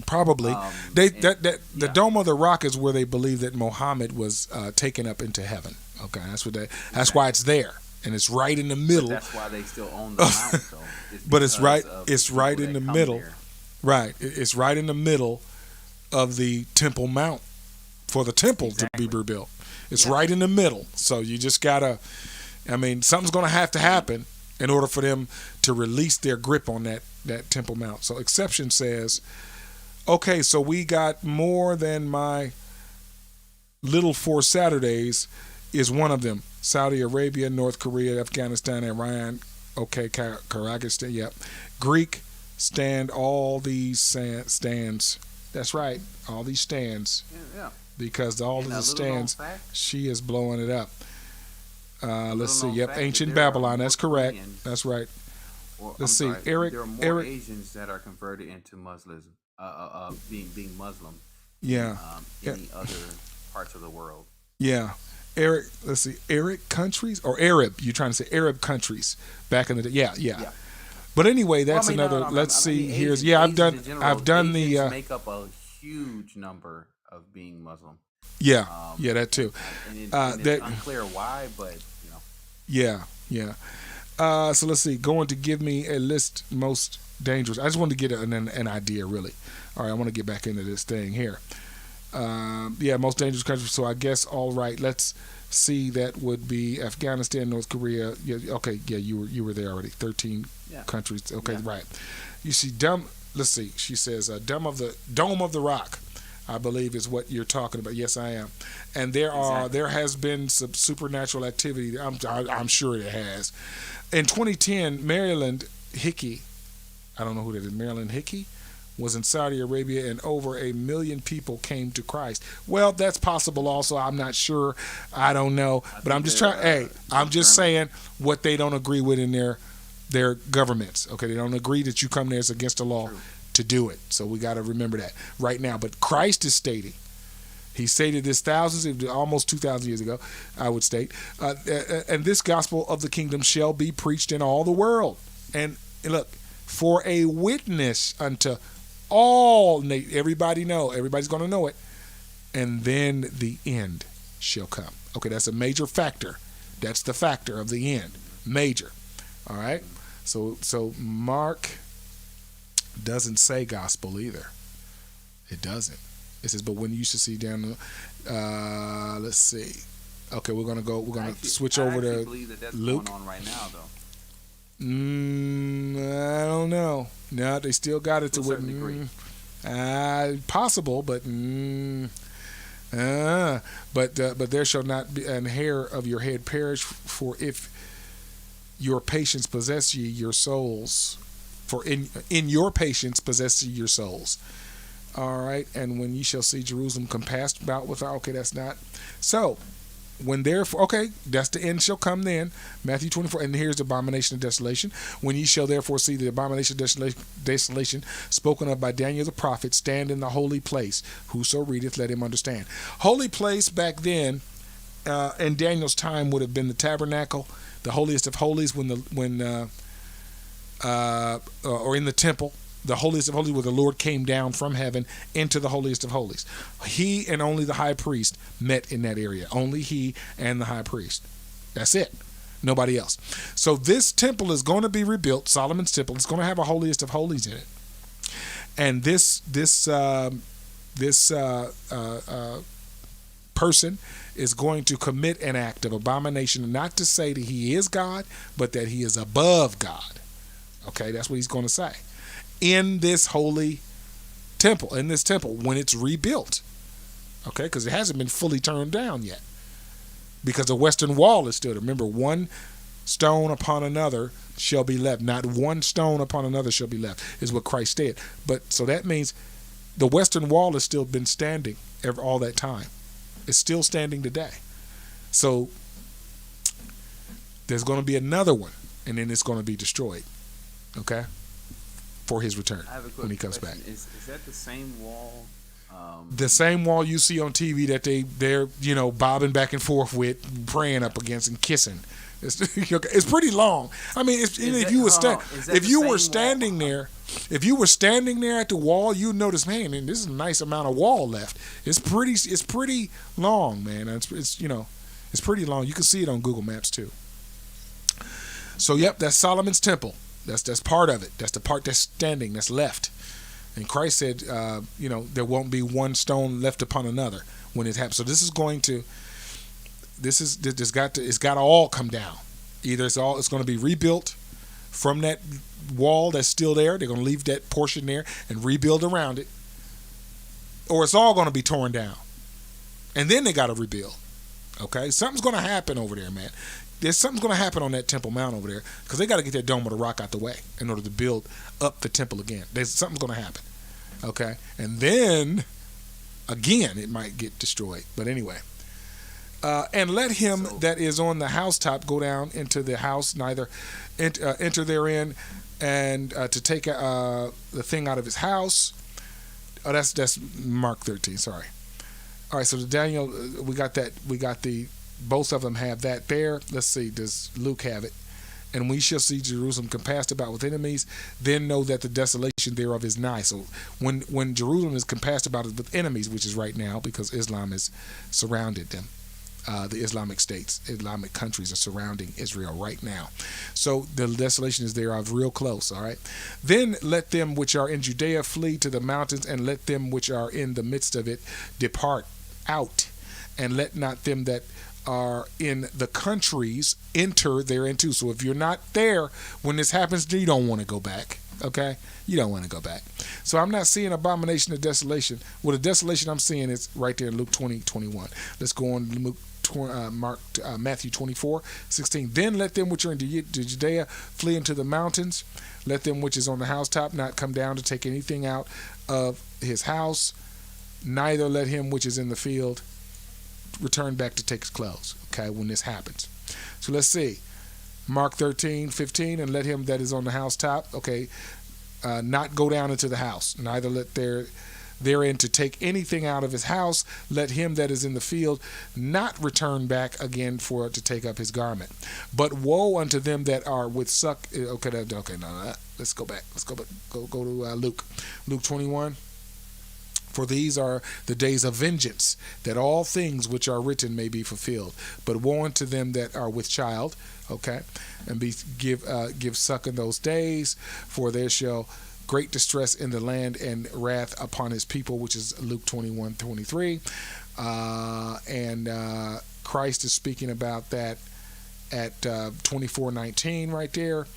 Probably. The Dome of the Rock is where they believe that Muhammad was taken up into heaven. Okay, that's why it's there, and it's right in the middle. But that's why they still own the mountain. So but it's right in the middle. There. Right, it's right in the middle of the Temple Mount for the temple to be rebuilt. It's right in the middle. So you just gotta. Something's gonna have to happen in order for them to release their grip on that Temple Mount. So Exception says, okay, so we got more than my little 4 Saturdays is one of them. Saudi Arabia, North Korea, Afghanistan, Iran, okay, Kyrgyzstan, yep. Greek stand, all these stands. That's right, all these stands. Yeah. Because all of the stands, she is blowing it up. Let's see. Yep, ancient Babylon. That's correct. That's right. Let's see. Eric. There are more Asians that are converted into Muslim, being Muslim. Yeah. Any other parts of the world. Yeah. Eric. Let's see. Arab countries or Arab? You're trying to say Arab countries back in the day? Yeah. But anyway, that's another. Let's see. Here's I've done the make up a huge number of being Muslim. Yeah, that too. And it's unclear why, but Yeah. So let's see. Going to give me a list most dangerous. I just wanted to get an idea, really. All right, I want to get back into this thing here. Most dangerous countries. So I guess all right. Let's see. That would be Afghanistan, North Korea. Yeah. Okay. Yeah, you were there already. 13 countries. Okay, right. You see, Let's see. She says, Dome of the Rock, I believe is what you're talking about. Yes, I am. And there has been some supernatural activity. I'm sure it has. In 2010, Maryland Hickey, I don't know who that is. Maryland Hickey was in Saudi Arabia, and over 1 million people came to Christ. Well, that's possible. Also, I'm not sure. I don't know. But I'm just trying. I'm just saying what they don't agree with in their governments. Okay, they don't agree that you come there as against the law to do it. So we got to remember that right now. But Christ is stating, he stated this almost 2,000 years ago, I would state, and this gospel of the kingdom shall be preached in all the world. And look, for a witness unto all, everybody's going to know it. And then the end shall come. Okay, that's a major factor. That's the factor of the end. Major. All right. So Mark doesn't say gospel either. It doesn't. It says, but when you should see down the, let's see. Okay, we're gonna switch over to that's Luke. Going on right now, though. I don't know. No, they still got it to a certain degree. Possible, but but there shall not be an hair of your head perish, for if your patience possess ye your souls, for in your patience possess ye your souls. All right, and when ye shall see Jerusalem compassed about with, okay, that's not. So, when therefore, okay, that's the end shall come then. Matthew 24, and here's the abomination of desolation. When ye shall therefore see the abomination of desolation spoken of by Daniel the prophet stand in the holy place, whoso readeth, let him understand. Holy place back then, in Daniel's time, would have been the tabernacle, the holiest of holies, or in the temple, the holiest of holies, where the Lord came down from heaven into the holiest of holies. He and only the high priest met in that area. Only he and the high priest. That's it. Nobody else. So this temple is going to be rebuilt. Solomon's temple. It's going to have a holiest of holies in it. And this person is going to commit an act of abomination, not to say that he is God, but that he is above God. Okay, that's what he's going to say. In this holy temple, when it's rebuilt. Okay, because it hasn't been fully turned down yet. Because the western wall is still there. Remember, one stone upon another shall be left. Not one stone upon another shall be left, is what Christ said. But so that means the western wall has still been standing all that time. It's still standing today. So there's going to be another one, and then it's going to be destroyed. Okay? For his return when he comes back. Is that the same wall? The same wall you see on TV that they're bobbing back and forth with, praying up against and kissing. It's pretty if you were standing there at the wall, you'd notice, man, this is a nice amount of wall left. It's pretty long, man. It's pretty long. You can see it on Google Maps too. So yep, that's Solomon's temple. That's part of it. That's the part that's standing, that's left. And Christ said, there won't be one stone left upon another when it happens. So it's got to all come down. Either it's going to be rebuilt from that wall that's still there. They're going to leave that portion there and rebuild around it, or it's all going to be torn down, and then they got to rebuild. Okay, something's going to happen over there, man. There's something's going to happen on that Temple Mount over there, because they got to get that Dome of the Rock out the way in order to build up the temple again. Something's going to happen. Okay, and then again it might get destroyed. But anyway, And let him that is on the housetop go down into the house, neither enter therein, and to take the thing out of his house. Oh, that's Mark 13. Sorry. All right, so the Daniel, we got that. We got both of them have that there. Let's see, does Luke have it? And we shall see Jerusalem compassed about with enemies, then know that the desolation thereof is nigh. So when Jerusalem is compassed about with enemies, which is right now because Islam has surrounded them, the Islamic states, Islamic countries are surrounding Israel right now. So the desolation is thereof real close, all right? Then let them which are in Judea flee to the mountains, and let them which are in the midst of it depart out, and let not them that are in the countries enter thereinto. So if you're not there when this happens, you don't want to go back. Okay, you don't want to go back. So I'm not seeing abomination of desolation. Well, the desolation I'm seeing is right there in Luke 20:21. Let's go on to Matthew 24:16. Then let them which are in Judea flee into the mountains. Let them which is on the housetop not come down to take anything out of his house. Neither let him which is in the field return back to take his clothes. Okay, when this happens. So let's see. Mark 13:15, and let him that is on the housetop, okay, not go down into the house. Neither let therein to take anything out of his house. Let him that is in the field not return back again for to take up his garment. But woe unto them that are with suck. Okay, no, let's go back. Go to Luke 21. For these are the days of vengeance, that all things which are written may be fulfilled. But woe unto them that are with child, okay, and give suck in those days, for there shall great distress in the land and wrath upon his people, which is Luke 21:23. And Christ is speaking about that at 24:19 right there.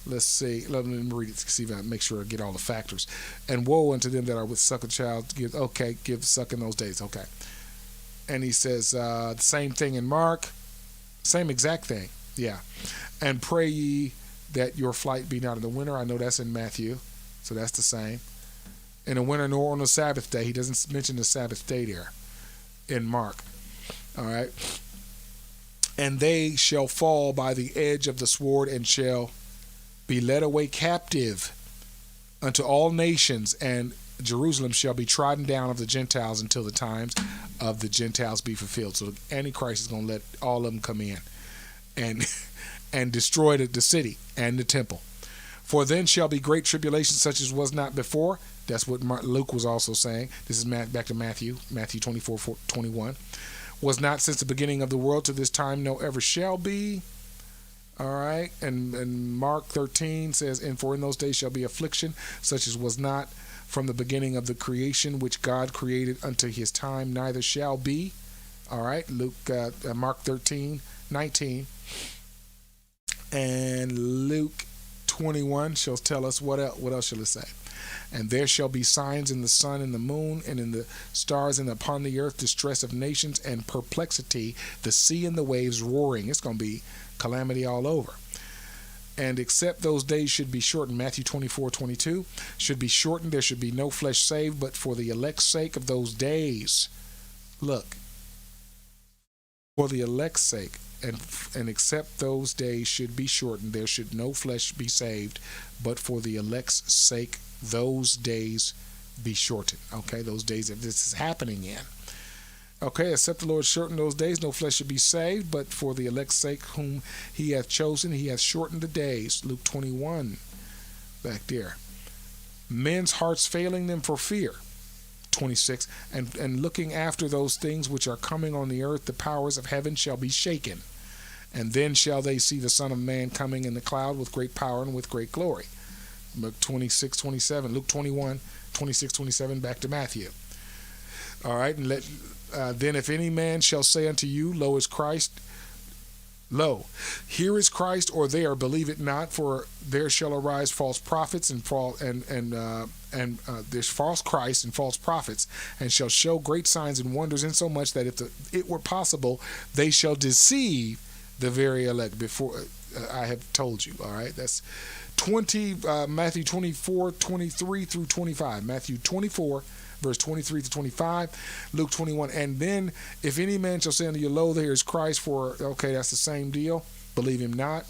Let's see. Let me read it to see if I make sure I get all the factors. And woe unto them that are with suck a child. Give suck in those days. Okay. And he says the same thing in Mark. Same exact thing. Yeah. And pray ye that your flight be not in the winter. I know that's in Matthew. So that's the same. In the winter nor on the Sabbath day. He doesn't mention the Sabbath day there in Mark. All right. And they shall fall by the edge of the sword and shall be led away captive unto all nations, and Jerusalem shall be trodden down of the Gentiles until the times of the Gentiles be fulfilled. So the Antichrist is going to let all of them come in and destroy the city and the temple. For then shall be great tribulation such as was not before. That's what Luke was also saying. This is back to Matthew 24:21. Was not since the beginning of the world to this time, no ever shall be. All right, and Mark 13 says, and for in those days shall be affliction, such as was not from the beginning of the creation, which God created unto his time, neither shall be. All right, Mark 13:19, and Luke 21 shall tell us what else shall it say? And there shall be signs in the sun and the moon and in the stars and upon the earth, distress of nations and perplexity, the sea and the waves roaring. It's going to be calamity all over. And except those days should be shortened, Matthew 24:22 should be shortened. There should be no flesh saved, but for the elect's sake of those days. Look, for the elect's sake, and except those days should be shortened, there should no flesh be saved, but for the elect's sake those days be shortened. Okay, those days that this is happening in. Okay, except the Lord shorten those days, no flesh should be saved, but for the elect's sake whom he hath chosen, he hath shortened the days. Luke 21, back there. Men's hearts failing them for fear. 26, and looking after those things which are coming on the earth, the powers of heaven shall be shaken. And then shall they see the Son of Man coming in the cloud with great power and with great glory. Luke 26:27, Luke 21:26-27, back to Matthew. All right, and then if any man shall say unto you, Lo, here is Christ, or there, believe it not, for there shall arise false prophets and there's false Christ and false prophets, and shall show great signs and wonders, insomuch that if it were possible, they shall deceive the very elect. Before I have told you. All right, that's Matthew 24:23-25. Matthew 24, verse 23 to 25. Luke 21, and then if any man shall say unto you, lo, there is Christ, for, okay, that's the same deal. Believe him not.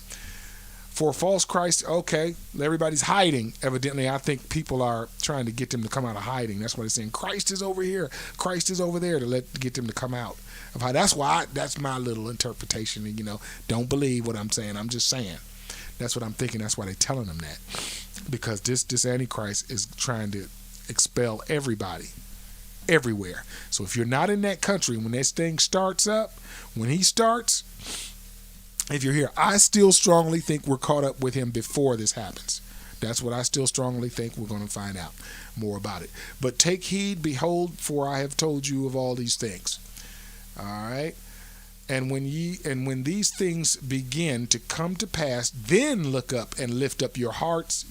For false Christ, okay, everybody's hiding. Evidently, I think people are trying to get them to come out of hiding. That's why they're saying Christ is over here, Christ is over there, to get them to come out of hiding. That's my little interpretation. And, don't believe what I'm saying. I'm just saying. That's what I'm thinking. That's why they're telling them that, because this Antichrist is trying to expel everybody, everywhere. So if you're not in that country when this thing starts up, when he starts. If you're here, I still strongly think we're caught up with him before this happens. That's what I still strongly think. We're going to find out more about it. But take heed, behold, for I have told you of all these things. All right. And when these things begin to come to pass, then look up and lift up your heads,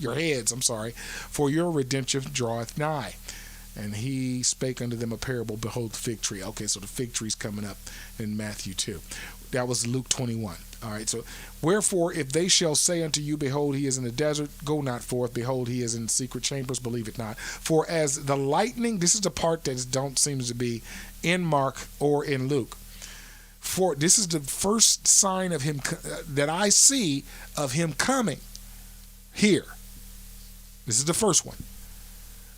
for your redemption draweth nigh. And he spake unto them a parable, behold the fig tree. Okay, so the fig tree's coming up in Matthew 2. That was Luke 21. All right, so wherefore, if they shall say unto you, behold, he is in the desert, go not forth. Behold, he is in secret chambers, believe it not. For as the lightning, this is the part that don't seem to be in Mark or in Luke. For this is the first sign of him that I see of him coming here. This is the first one.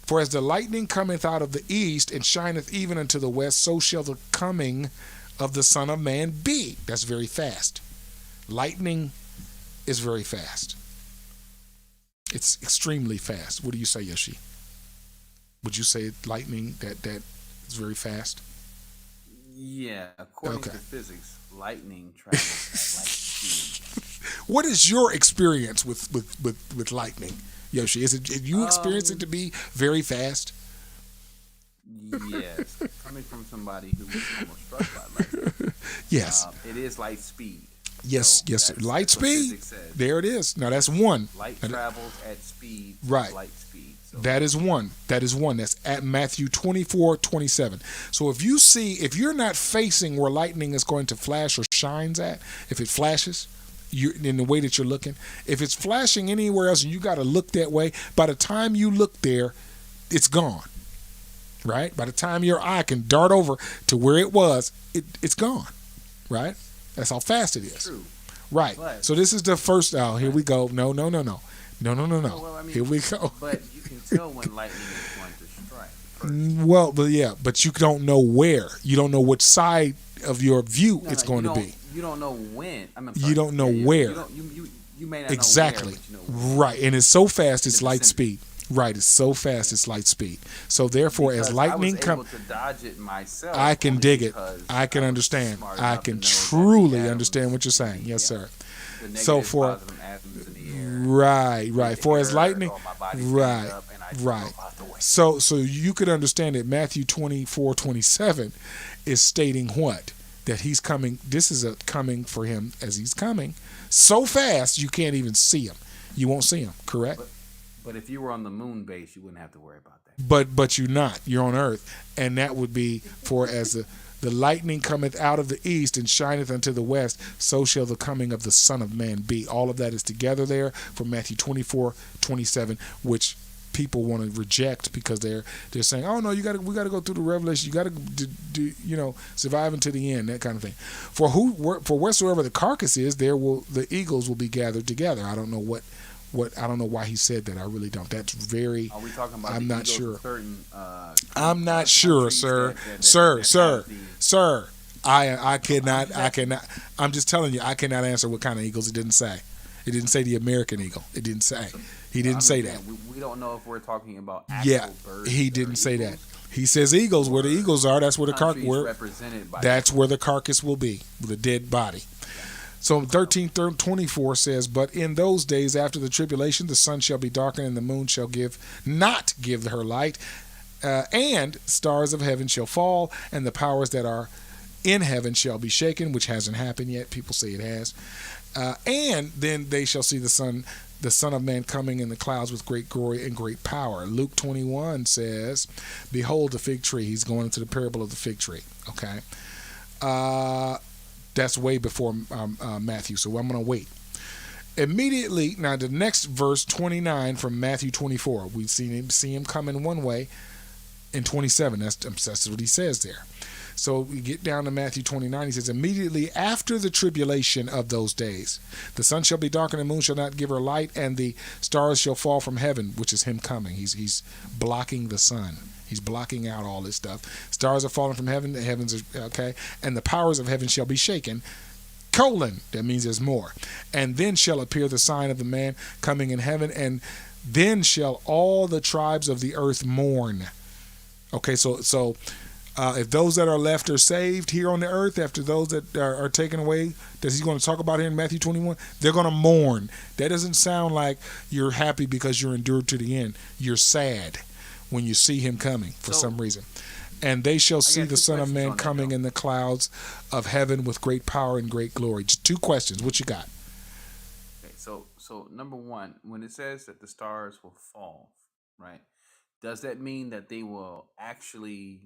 For as the lightning cometh out of the east and shineth even unto the west, so shall the coming of the Son of Man be. That's very fast. Lightning is very fast. It's extremely fast. What do you say, Yoshi? Would you say lightning that is very fast? Yeah, according to physics, lightning travels at light speed. What is your experience with lightning, Yoshi? Is it you experience it to be very fast? Yes, coming from somebody who was almost struck by lightning. Yes, it is light speed. Yes, yes, sir. Light speed. There it is. Now that's one. Light travels at speed. Right. Light speed. So. That is one. That's at Matthew 24:27. So if you're not facing where lightning is going to flash or shines at, if it flashes, in the way that you're looking, if it's flashing anywhere else and you got to look that way, by the time you look there, it's gone. Right? By the time your eye can dart over to where it was, it's gone. Right? That's how fast it is. True. Right. But, so this is the first. Oh, here we go. No. Well, I mean, here we go. But you can tell when lightning is going to strike first. Well, but you don't know where. You don't know which side of your view it's going to be. You don't know when. You don't know where. You may not exactly. know where, but you know where. Right, and it's so fast. It's light speed. Right, it's so fast, it's light speed. So therefore, because as lightning comes, I was able to dodge it myself. I can dig it. I can understand. I can truly understand what you're saying. Yes, sir. So for right. For as lightning, right. So you could understand that Matthew 24:27 is stating what? That he's coming. This is a coming for him as he's coming so fast you can't even see him. You won't see him. Correct. But if you were on the moon base, you wouldn't have to worry about that. But you're not. You're on Earth, and that would be for as the lightning cometh out of the east and shineth unto the west, so shall the coming of the Son of Man be. All of that is together there from Matthew 24:27, which people want to reject because they're saying, oh no, we got to go through the Revelation. You got to do survive until the end, that kind of thing. For wheresoever the carcass is, the eagles will be gathered together. I don't know I don't know why he said that. I really don't. That's very. Are we talking about? I'm not sure. Certain, I'm not sure, sir. Sir. I cannot. I'm just telling you, I cannot answer what kind of eagles. It didn't say. It didn't say the American eagle. It didn't say. He didn't say that. We don't know if we're talking about actual birds. He didn't say that. He says eagles. Where the eagles are, that's where the carcass. That's where the carcass will be, the dead body. So 13:24 says, but in those days after the tribulation, the sun shall be darkened and the moon shall not give her light, and stars of heaven shall fall, and the powers that are in heaven shall be shaken, which hasn't happened yet. People say it has. And then they shall see the Son of Man coming in the clouds with great glory and great power. Luke 21 says, behold the fig tree. He's going into the parable of the fig tree. Okay. That's way before Matthew, so I'm going to wait. Immediately, now the next verse, 29 from Matthew 24, we see him coming one way, in 27. That's what he says there. So we get down to Matthew 29. He says, immediately after the tribulation of those days, the sun shall be darkened, and the moon shall not give her light, and the stars shall fall from heaven, which is him coming. He's blocking the sun. He's blocking out all this stuff. Stars are falling from heaven. The heavens are, okay. And the powers of heaven shall be shaken. That means there's more. And then shall appear the sign of the man coming in heaven, and then shall all the tribes of the earth mourn. Okay, so if those that are left are saved here on the earth, after those that are taken away, that he's going to talk about here in Matthew 21, they're going to mourn. That doesn't sound like you're happy because you're endured to the end. You're sad when you see him coming for some reason. And they shall see the Son of Man coming in the clouds of heaven with great power and great glory. Just 2 questions. What you got? Okay, so number one, when it says that the stars will fall, right? Does that mean that they will actually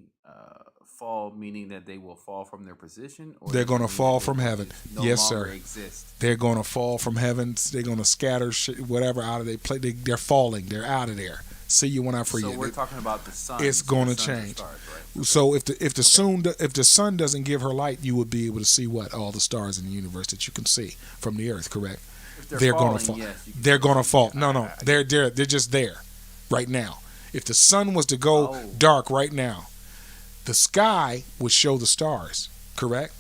fall, meaning that they will fall from their position? Or they're going to fall from heaven. Yes, sir. Exist? They're going to fall from heaven. They're going to scatter whatever out of their place. They're falling. They're out of there. See you when I free you. So we're talking about the sun. It's going to change. Stars, right? So if the sun doesn't give her light, you would be able to see what? All the stars in the universe that you can see from the earth, correct? They're going to fall. Yes, they're going to fall. No. They're just there right now. If the sun was to go dark right now, the sky would show the stars, correct?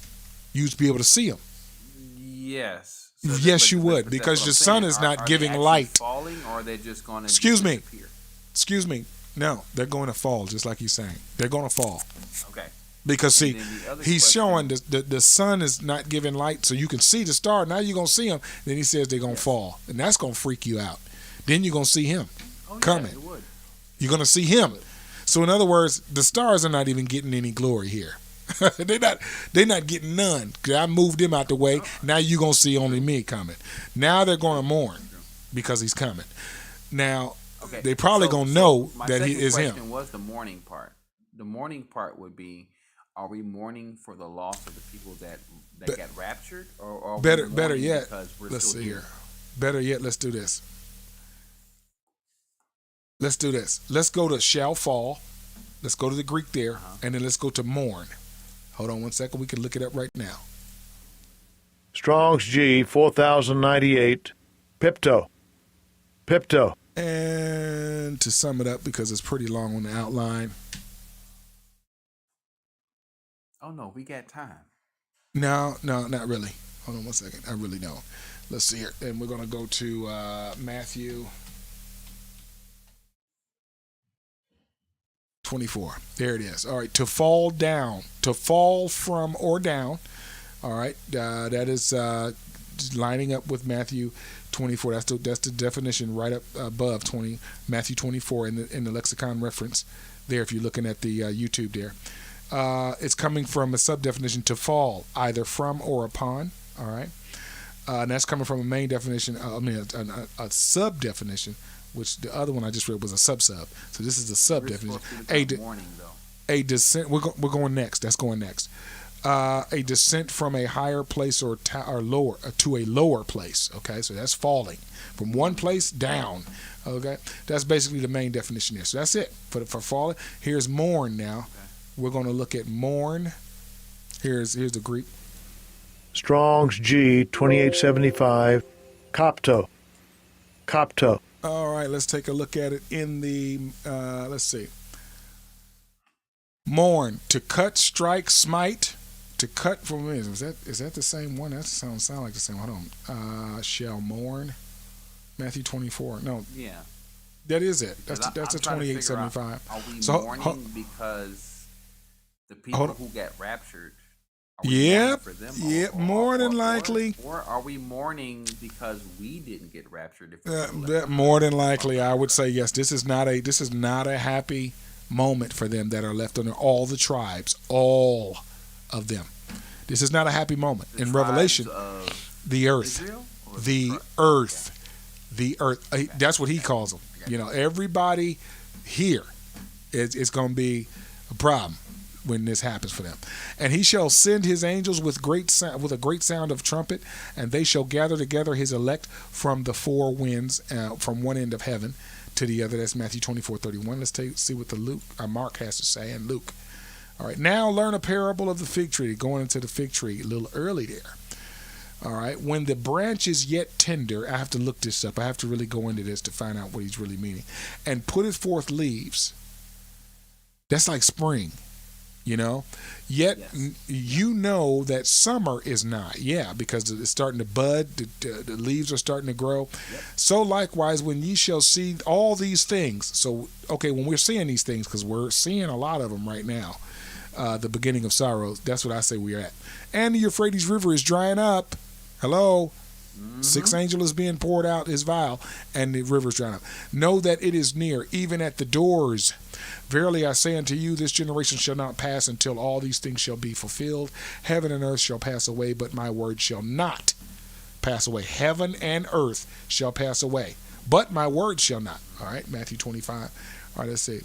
You'd be able to see them. Yes. So yes, you would, because the sun is not giving light. Falling, or are they just going to Excuse me. No, they're going to fall, just like he's saying. They're going to fall. Okay. Because, see, he's showing the sun is not giving light, so you can see the star. Now you're going to see them. Then he says they're going to fall. And that's going to freak you out. Then you're going to see him coming. It would. You're going to see him. So, in other words, the stars are not even getting any glory here. They're not getting none. Because I moved them out the way. Now you're going to see only me coming. Now they're going to mourn because he's coming. Now, they probably going to know that he is him. My question was the mourning part. The mourning part would be, are we mourning for the loss of the people that got raptured? Or are we better yet, because we're let's still see here? Better yet, let's do this. Let's do this. Let's go to shall fall. Let's go to the Greek there, and then let's go to mourn. Hold on 1 second. We can look it up right now. Strong's G 4098. Pipto. And to sum it up, because it's pretty long on the outline. Oh, no, we got time. No, not really. Hold on 1 second. I really don't. Let's see here. And we're going to go to Matthew 24. There it is. All right. To fall down. To fall from or down. All right. That is lining up with Matthew 24. That's the definition right up above Matthew 24 in the lexicon reference there if you're looking at the YouTube there. It's coming from a sub-definition, to fall, either from or upon. All right. And that's coming from a main definition, a sub-definition, which the other one I just read was a sub-sub. So this is a sub-definition. A descent. We're going next. That's going next. A descent from a higher place or lower to a lower place. Okay, so that's falling from one place down. Okay, that's basically the main definition there. So that's it for falling. Here's mourn now. Okay. We're going to look at mourn. Here's the Greek. Strong's G 2875. Copto. All right, let's take a look at it in the. Let's see. Mourn, to cut, strike, smite. To cut from is that the same one? That sound like the same. Hold on. Shall mourn. Matthew 24. No. Yeah. That is it. That's a 2875. Are we mourning because the people who get raptured? Yep. More than likely. Or are we mourning because we didn't get raptured? More than likely, I would say yes. This is not a happy moment for them that are left under all the tribes, all of them. This is not a happy moment. In Revelation, the earth, the earth. That's what he calls them. You know, everybody here is going to be a problem when this happens for them. And he shall send his angels with a great sound of trumpet, and they shall gather together his elect from the four winds, from one end of heaven to the other. That's Matthew 24:31. Let's see what the Mark has to say, and Luke. All right, now learn a parable of the fig tree. Going into the fig tree a little early there. All right, when the branch is yet tender, I have to look this up. I have to really go into this to find out what he's really meaning. And put it forth leaves. That's like spring, you know. Yet you know that summer is nigh. Yeah, because it's starting to bud. The leaves are starting to grow. Yep. So likewise, when ye shall see all these things. So, okay, when we're seeing these things, because we're seeing a lot of them right now, the beginning of sorrows, that's what I say we're at. And the Euphrates River is drying up. Hello. Mm-hmm. 6th angel is being poured out his vial, and the river's drying up. Know that it is near, even at the doors. Verily I say unto you, this generation shall not pass until all these things shall be fulfilled. Heaven and earth shall pass away, but my word shall not pass away. Heaven and earth shall pass away, but my word shall not. All right, Matthew 25. All right, let's see.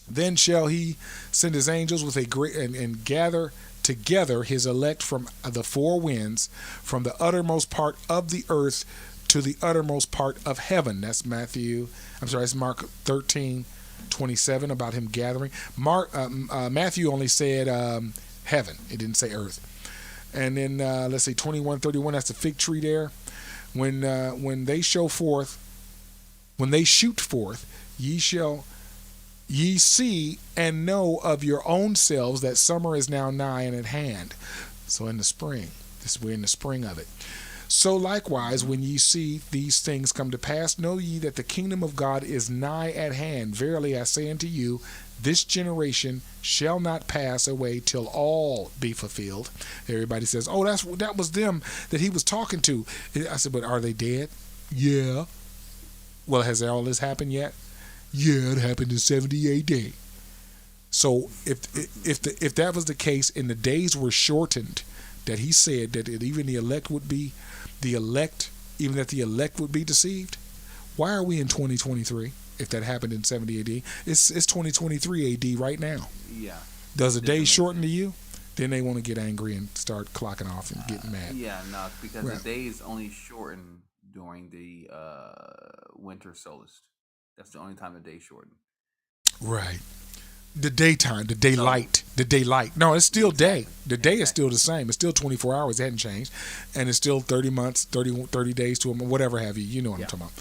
Then shall he send his angels with a great and gather together his elect from the four winds, from the uttermost part of the earth to the uttermost part of heaven. That's Mark 13:27 about him gathering. Matthew only said heaven. It didn't say earth. And then let's say 21:31. That's the fig tree there. When they shoot forth, ye see and know of your own selves that summer is now nigh and at hand. So in the spring, we're in the spring of it. So likewise, when ye see these things come to pass, know ye that the kingdom of God is nigh at hand. Verily I say unto you, this generation shall not pass away till all be fulfilled. Everybody says, oh, that was them that he was talking to. I said, but are they dead? Yeah. Well, has all this happened yet? Yeah, it happened in 70 AD. So if that was the case and the days were shortened, that he said that even the elect would be deceived, why are we in 2023 if that happened in 70 AD? It's 2023 AD right now. Yeah. Does a day shorten to you? Then they want to get angry and start clocking off and getting mad. Yeah, no, because the days only shorten during the winter solstice. That's the only time the day shortened. Right. The daytime, the daylight. No, it's still day. The day is still the same. It's still 24 hours. It hadn't changed. And it's still 30 months, 30 days to a month, whatever have you. You know what I'm talking about.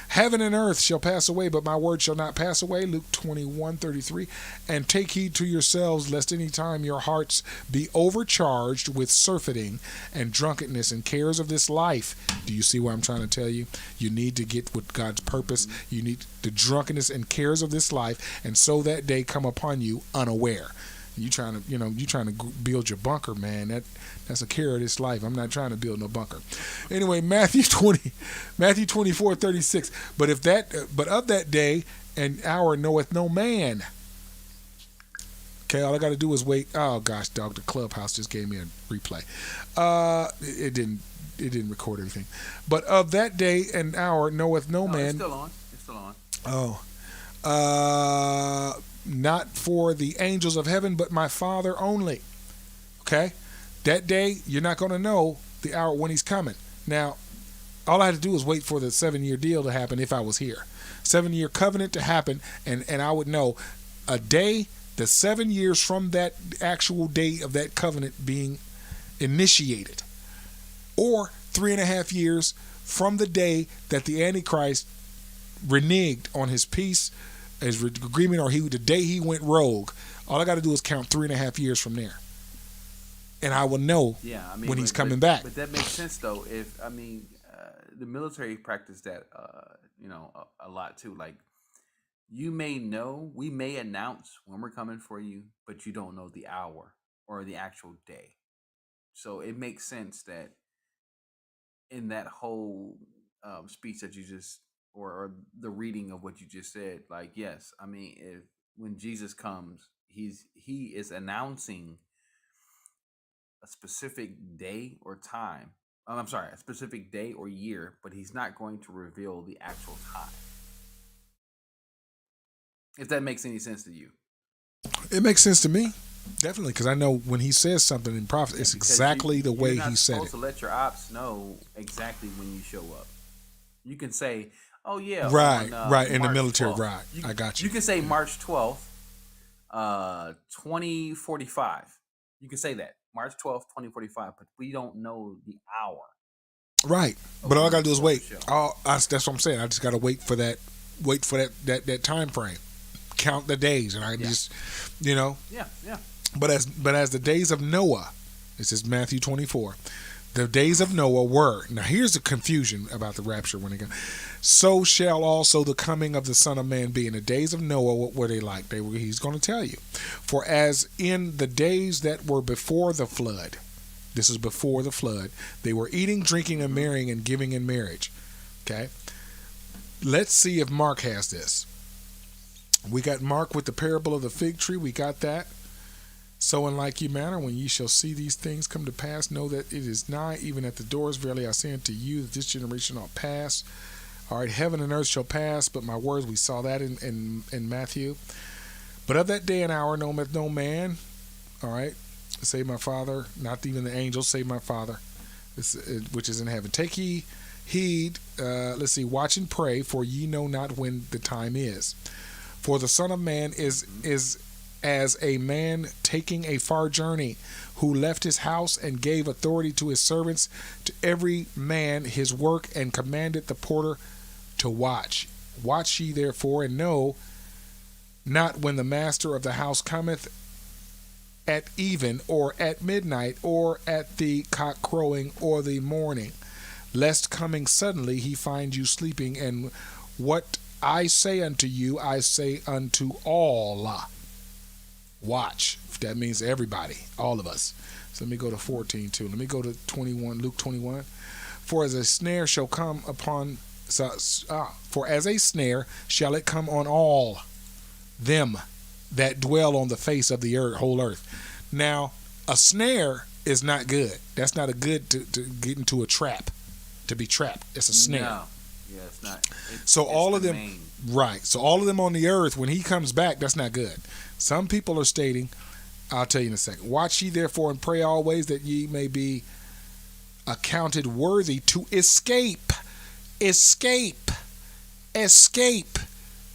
Heaven and earth shall pass away, but my word shall not pass away. Luke 21:33. And take heed to yourselves, lest any time your hearts be overcharged with surfeiting and drunkenness and cares of this life. Do you see what I'm trying to tell you? You need to get with God's purpose. You need the drunkenness and cares of this life, and so that day come upon you unaware. You trying to build your bunker, man. That's a care of this life. I'm not trying to build no bunker. Anyway, Matthew 24:36. But of that day and hour knoweth no man. Okay, all I got to do is wait. Oh gosh, dog, the Clubhouse just gave me a replay. It didn't record everything. But of that day and hour knoweth no man. It's still on. Oh. Not for the angels of heaven, but my Father only. Okay? That day, you're not going to know the hour when he's coming. Now, all I had to do was wait for the 7-year deal to happen if I was here. 7-year covenant to happen, and I would know a day, the 7 years from that actual day of that covenant being initiated, or 3.5 years from the day that the Antichrist reneged on his peace, his agreement, or the day he went rogue. All I got to do is count 3.5 years from there, and I will know when he's coming back. But that makes sense, though. If the military practice that, a lot too. Like, we may announce when we're coming for you, but you don't know the hour or the actual day. So it makes sense that in that whole speech that you just. Or the reading of what you just said, like, yes, I mean, when Jesus comes, he is announcing a specific day or time. A specific day or year, but he's not going to reveal the actual time. If that makes any sense to you. It makes sense to me, definitely, because I know when he says something in prophet, it's exactly the way he said it. You're supposed to let your ops know exactly when you show up. You can say, Oh yeah, right, right. In the March military, 12th. right? I got you. You can say March 12th, 2045. You can say that March 12th, 2045, but we don't know the hour. Right, but all I gotta do is wait. That's what I'm saying. I just gotta wait for that time frame. Count the days, and I just, Yeah. But as the days of Noah, this is Matthew 24. The days of Noah were. Now here's the confusion about the rapture when it comes. So shall also the coming of the Son of Man be. In the days of Noah, what were they like? He's going to tell you. For as in the days that were before the flood, this is before the flood, they were eating, drinking, and marrying, and giving in marriage. Okay? Let's see if Mark has this. We got Mark with the parable of the fig tree. We got that. So in like you manner, when ye shall see these things come to pass, know that it is nigh, even at the doors. Verily I say unto you, that this generation shall pass. All right, heaven and earth shall pass, but my words, we saw that in Matthew. But of that day and hour knoweth no man. All right, save my Father, not even the angels, save my Father, which is in heaven. Take ye heed, let's see, watch and pray, for ye know not when the time is. For the Son of Man is as a man taking a far journey, who left his house and gave authority to his servants, to every man his work, and commanded the porter to watch. Watch ye therefore, and know not when the master of the house cometh, at even, or at midnight, or at the cock crowing, or the morning, lest coming suddenly he find you sleeping. And what I say unto you, I say unto all. Watch. That means everybody, all of us. So let me go to 14 too. Let me go to 21, Luke 21. For as a snare shall come upon, for as a snare shall it come on all them that dwell on the face of the earth, whole earth. Now, a snare is not good. That's not a good to get into a trap, to be trapped. It's a snare. No. Yeah, it's not. So it's all of them, main. right. So all of them on the earth, when he comes back, that's not good. Some people are stating, I'll tell you in a second. Watch ye therefore and pray always, that ye may be accounted worthy to escape. Escape.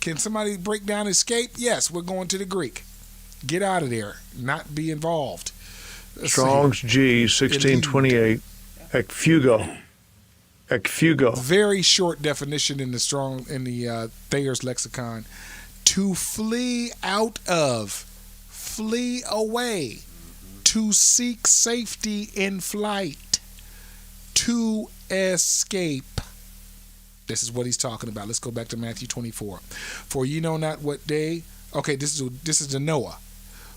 Can somebody break down escape? Yes, we're going to the Greek. Get out of there. Not be involved. Strong's G 1628. Ekfugo. Very short definition in the Thayer's lexicon. To flee out of, flee away, to seek safety in flight, to escape. This is what he's talking about. Let's go back to Matthew 24. For ye know not what day. Okay, this is the Noah.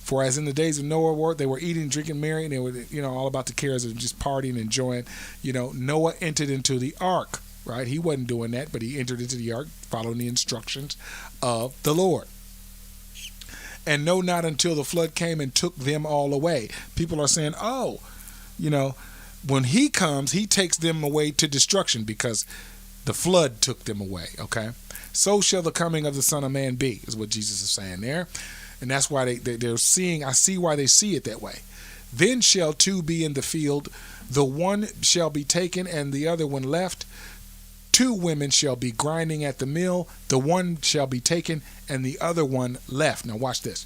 For as in the days of Noah, they were eating, drinking, marrying. They were, all about the cares of just partying, enjoying. Noah entered into the ark, right? He wasn't doing that, but he entered into the ark, following the instructions of the Lord. And know not until the flood came and took them all away. People are saying, when he comes, he takes them away to destruction because the flood took them away, okay? So shall the coming of the Son of Man be, is what Jesus is saying there. And that's why they're seeing, I see why they see it that way. Then shall two be in the field, the one shall be taken and the other one left. Two women shall be grinding at the mill, the one shall be taken and the other one left. Now watch this.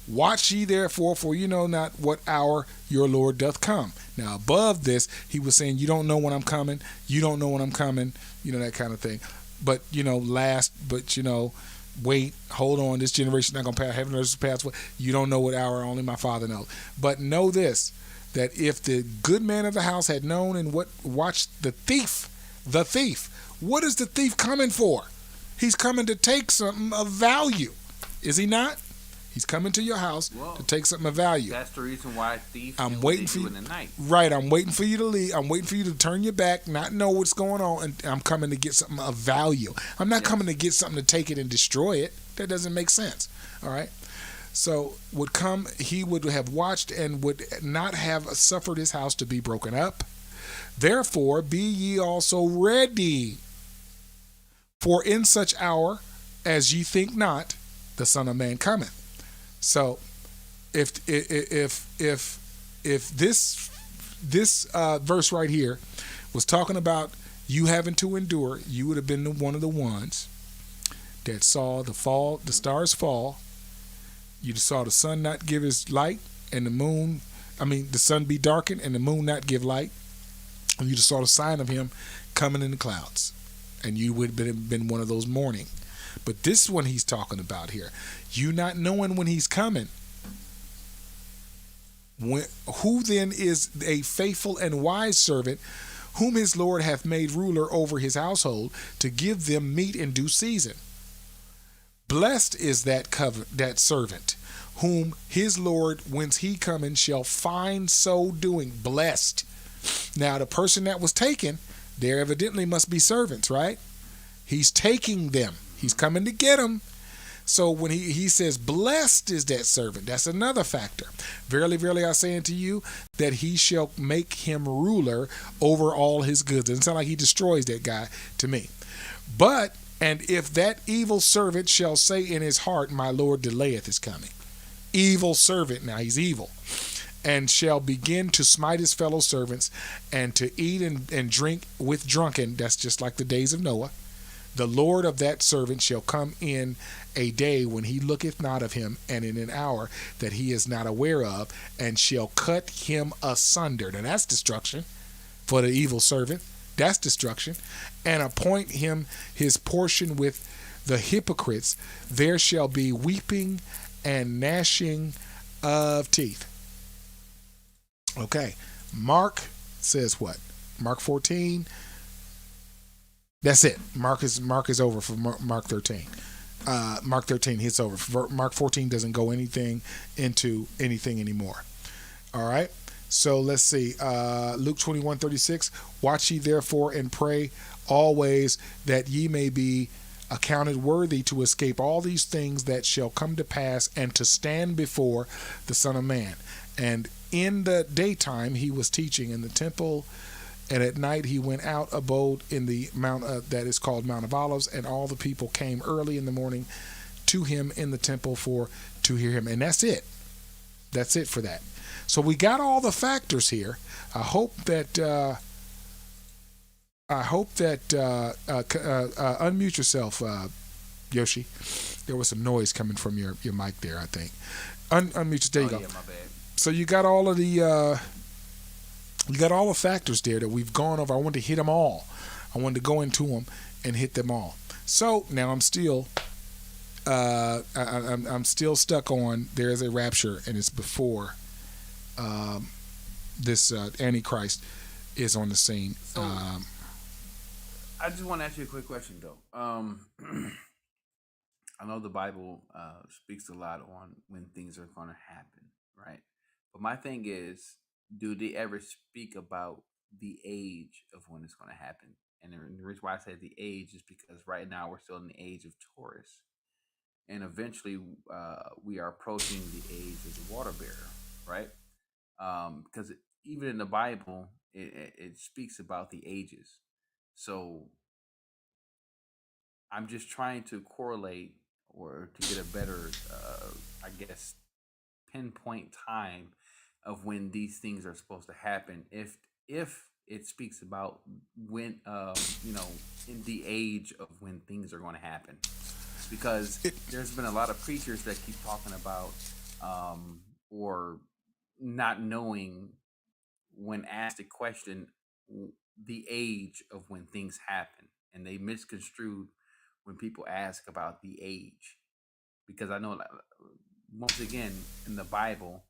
Watch ye therefore, for you know not what hour your Lord doth come. Now above this, he was saying, you don't know when I'm coming, you don't know when I'm coming, that kind of thing. But, wait, hold on, this generation not going to pass, heaven and earth will pass away. You don't know what hour, only my Father knows. But know this, that if the good man of the house had known and watched the thief, what is the thief coming for? He's coming to take something of value. Is he not? He's coming to your house to take something of value. That's the reason why a thief I'm waiting for you in the night. Right, I'm waiting for you to leave. I'm waiting for you to turn your back, not know what's going on, and I'm coming to get something of value. I'm not coming to get something to take it and destroy it. That doesn't make sense. All right? So would come, he would have watched and would not have suffered his house to be broken up. Therefore be ye also ready, for in such hour as ye think not, the Son of Man cometh. So, if this verse right here was talking about, You having to endure, you would have been one of the ones that saw the stars fall. You saw the sun not give its light and the sun be darkened and the moon not give light. And you just saw the sign of him coming in the clouds. And you would have been one of those mourning. But this one he's talking about here. You not knowing when he's coming. Who then is a faithful and wise servant, whom his Lord hath made ruler over his household, to give them meat in due season? Blessed is that servant, whom his Lord, whence he cometh, shall find so doing. Blessed. Now, the person that was taken, there evidently must be servants, right? He's taking them. He's coming to get them. So when he says, blessed is that servant, that's another factor. Verily, verily, I say unto you, that he shall make him ruler over all his goods. It doesn't sound like he destroys that guy to me. And if that evil servant shall say in his heart, my Lord delayeth his coming. Evil servant, now he's evil. And shall begin to smite his fellow servants, and to eat and drink with drunken. That's just like the days of Noah. The Lord of that servant shall come in a day when he looketh not of him, and in an hour that he is not aware of, and shall cut him asunder. Now that's destruction for the evil servant. That's destruction. And appoint him his portion with the hypocrites. There shall be weeping and gnashing of teeth. Okay. Mark says what? Mark 14. That's it. Mark is over for Mark 13. Mark 13 hits over. Mark 14 doesn't go into anything anymore. All right. So let's see. Luke 21:36. Watch ye therefore and pray always, that ye may be accounted worthy to escape all these things that shall come to pass, and to stand before the Son of Man. And in the daytime he was teaching in the temple, and at night he went out, abode in the mount that is called Mount of Olives, and all the people came early in the morning to him in the temple to hear him. And that's it. That's it for that. So we got all the factors here. I hope that unmute yourself, Yoshi. There was some noise coming from your mic there, I think. Unmute. There you go. Yeah, my bad. So you got all of the factors there that we've gone over. I wanted to hit them all. I wanted to go into them and hit them all. So now I'm still I'm still stuck on there's a rapture, and it's before this Antichrist is on the scene. So, I just want to ask you a quick question, though. I know the Bible speaks a lot on when things are going to happen, right? But my thing is, do they ever speak about the age of when it's going to happen? And the reason why I say the age is because right now we're still in the age of Taurus. And eventually we are approaching the age of the water bearer, right? Because even in the Bible, it speaks about the ages. So I'm just trying to correlate, or to get a better, pinpoint time of when these things are supposed to happen. If it speaks about when, in the age of when things are going to happen. Because there's been a lot of preachers that keep talking about or not knowing, when asked a question, the age of when things happen. And they misconstrued when people ask about the age. Because I know, once again, in the Bible,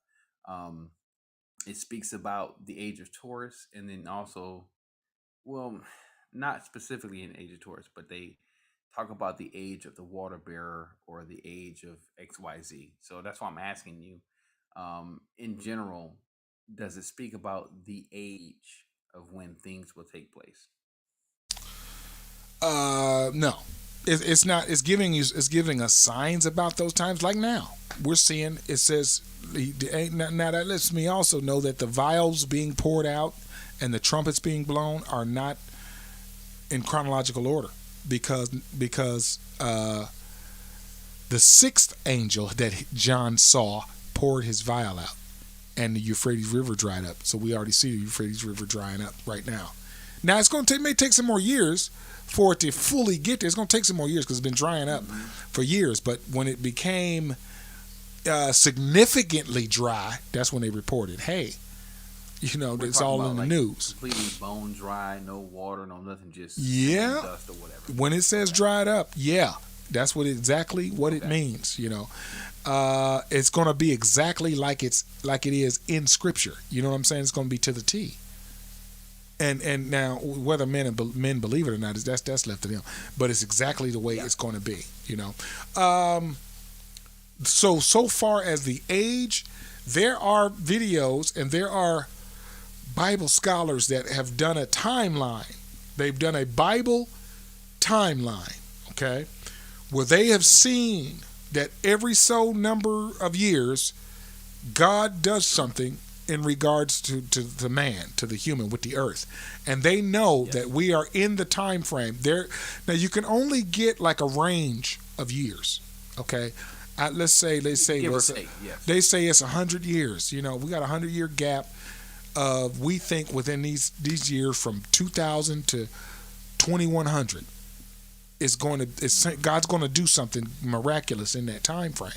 it speaks about the age of Taurus, and then also, well, not specifically in the age of Taurus, but they talk about the age of the water bearer, or the age of XYZ. So that's why I'm asking you, in general, does it speak about the age of when things will take place? No. It's not. It's giving us signs about those times. Like now, we're seeing. It says, now that lets me also know that the vials being poured out and the trumpets being blown are not in chronological order, because the sixth angel that John saw poured his vial out, and the Euphrates River dried up. So we already see the Euphrates River drying up right now. Now it's going to may take some more years for it to fully get there. It's going to take some more years because it's been drying up for years. But when it became significantly dry, that's when they reported, hey, it's all in the news. Completely bone dry, no water, no nothing, just dust or whatever. When it says dried up, that's exactly what it means. It's going to be exactly like it is in Scripture. You know what I'm saying? It's going to be to the T. And now whether men believe it or not, that's left to them. But it's exactly the way it's going to be. So far as the age, there are videos and there are Bible scholars that have done a timeline. They've done a Bible timeline, okay, where they have seen that every so number of years, God does something in regards to the man, to the human, with the earth. And they know that we are in the time frame. Now, you can only get like a range of years, okay? Let's say they say it's 100 years. We got a 100-year gap of, we think, within these years from 2000 to 2100 God's going to do something miraculous in that time frame.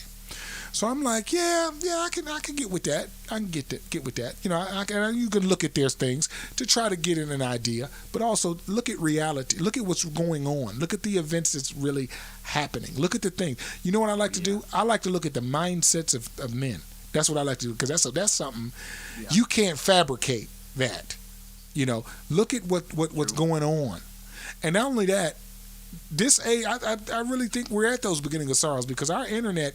So I'm like, I can get with that. I can get with that. You can look at their things to try to get an idea, but also look at reality. Look at what's going on. Look at the events that's really happening. Look at the thing. You know what I like to do? I like to look at the mindsets of men. That's what I like to do, because that's something you can't fabricate. That, look at what's going on, and not only that, this age, I really think we're at those beginning of sorrows, because our internet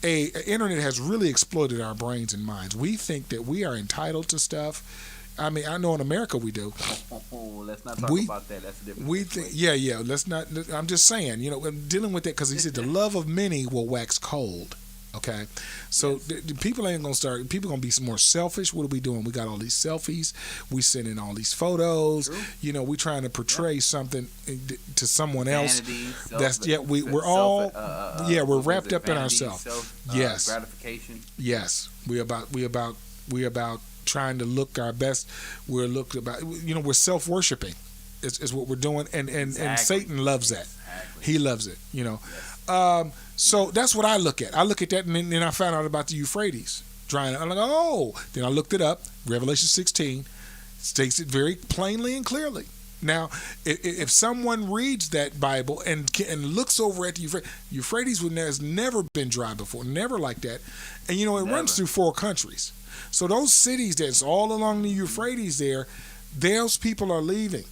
has really exploited our brains and minds. We think that we are entitled to stuff. I mean, I know in America we do. Let's not talk about that. That's a different situation. Let's not. I'm just saying, I'm dealing with that, because he said the love of many will wax cold. Okay, so people ain't gonna start. People gonna be some more selfish. What are we doing? We got all these selfies. We sending all these photos. True. We trying to portray something to someone else. Vanity, we're wrapped up in ourselves. Yes, gratification. Yes, we about trying to look our best. We're self worshiping. Is what we're doing, and Satan loves that. Exactly. He loves it. Yes. So that's what I look at. I look at that, and then I found out about the Euphrates drying up. I'm like, oh. Then I looked it up. Revelation 16 states it very plainly and clearly. Now, if someone reads that Bible and looks over at the Euphrates has never been dry before, never like that. And, it runs through 4 countries. So those cities that's all along the Euphrates those people are leaving.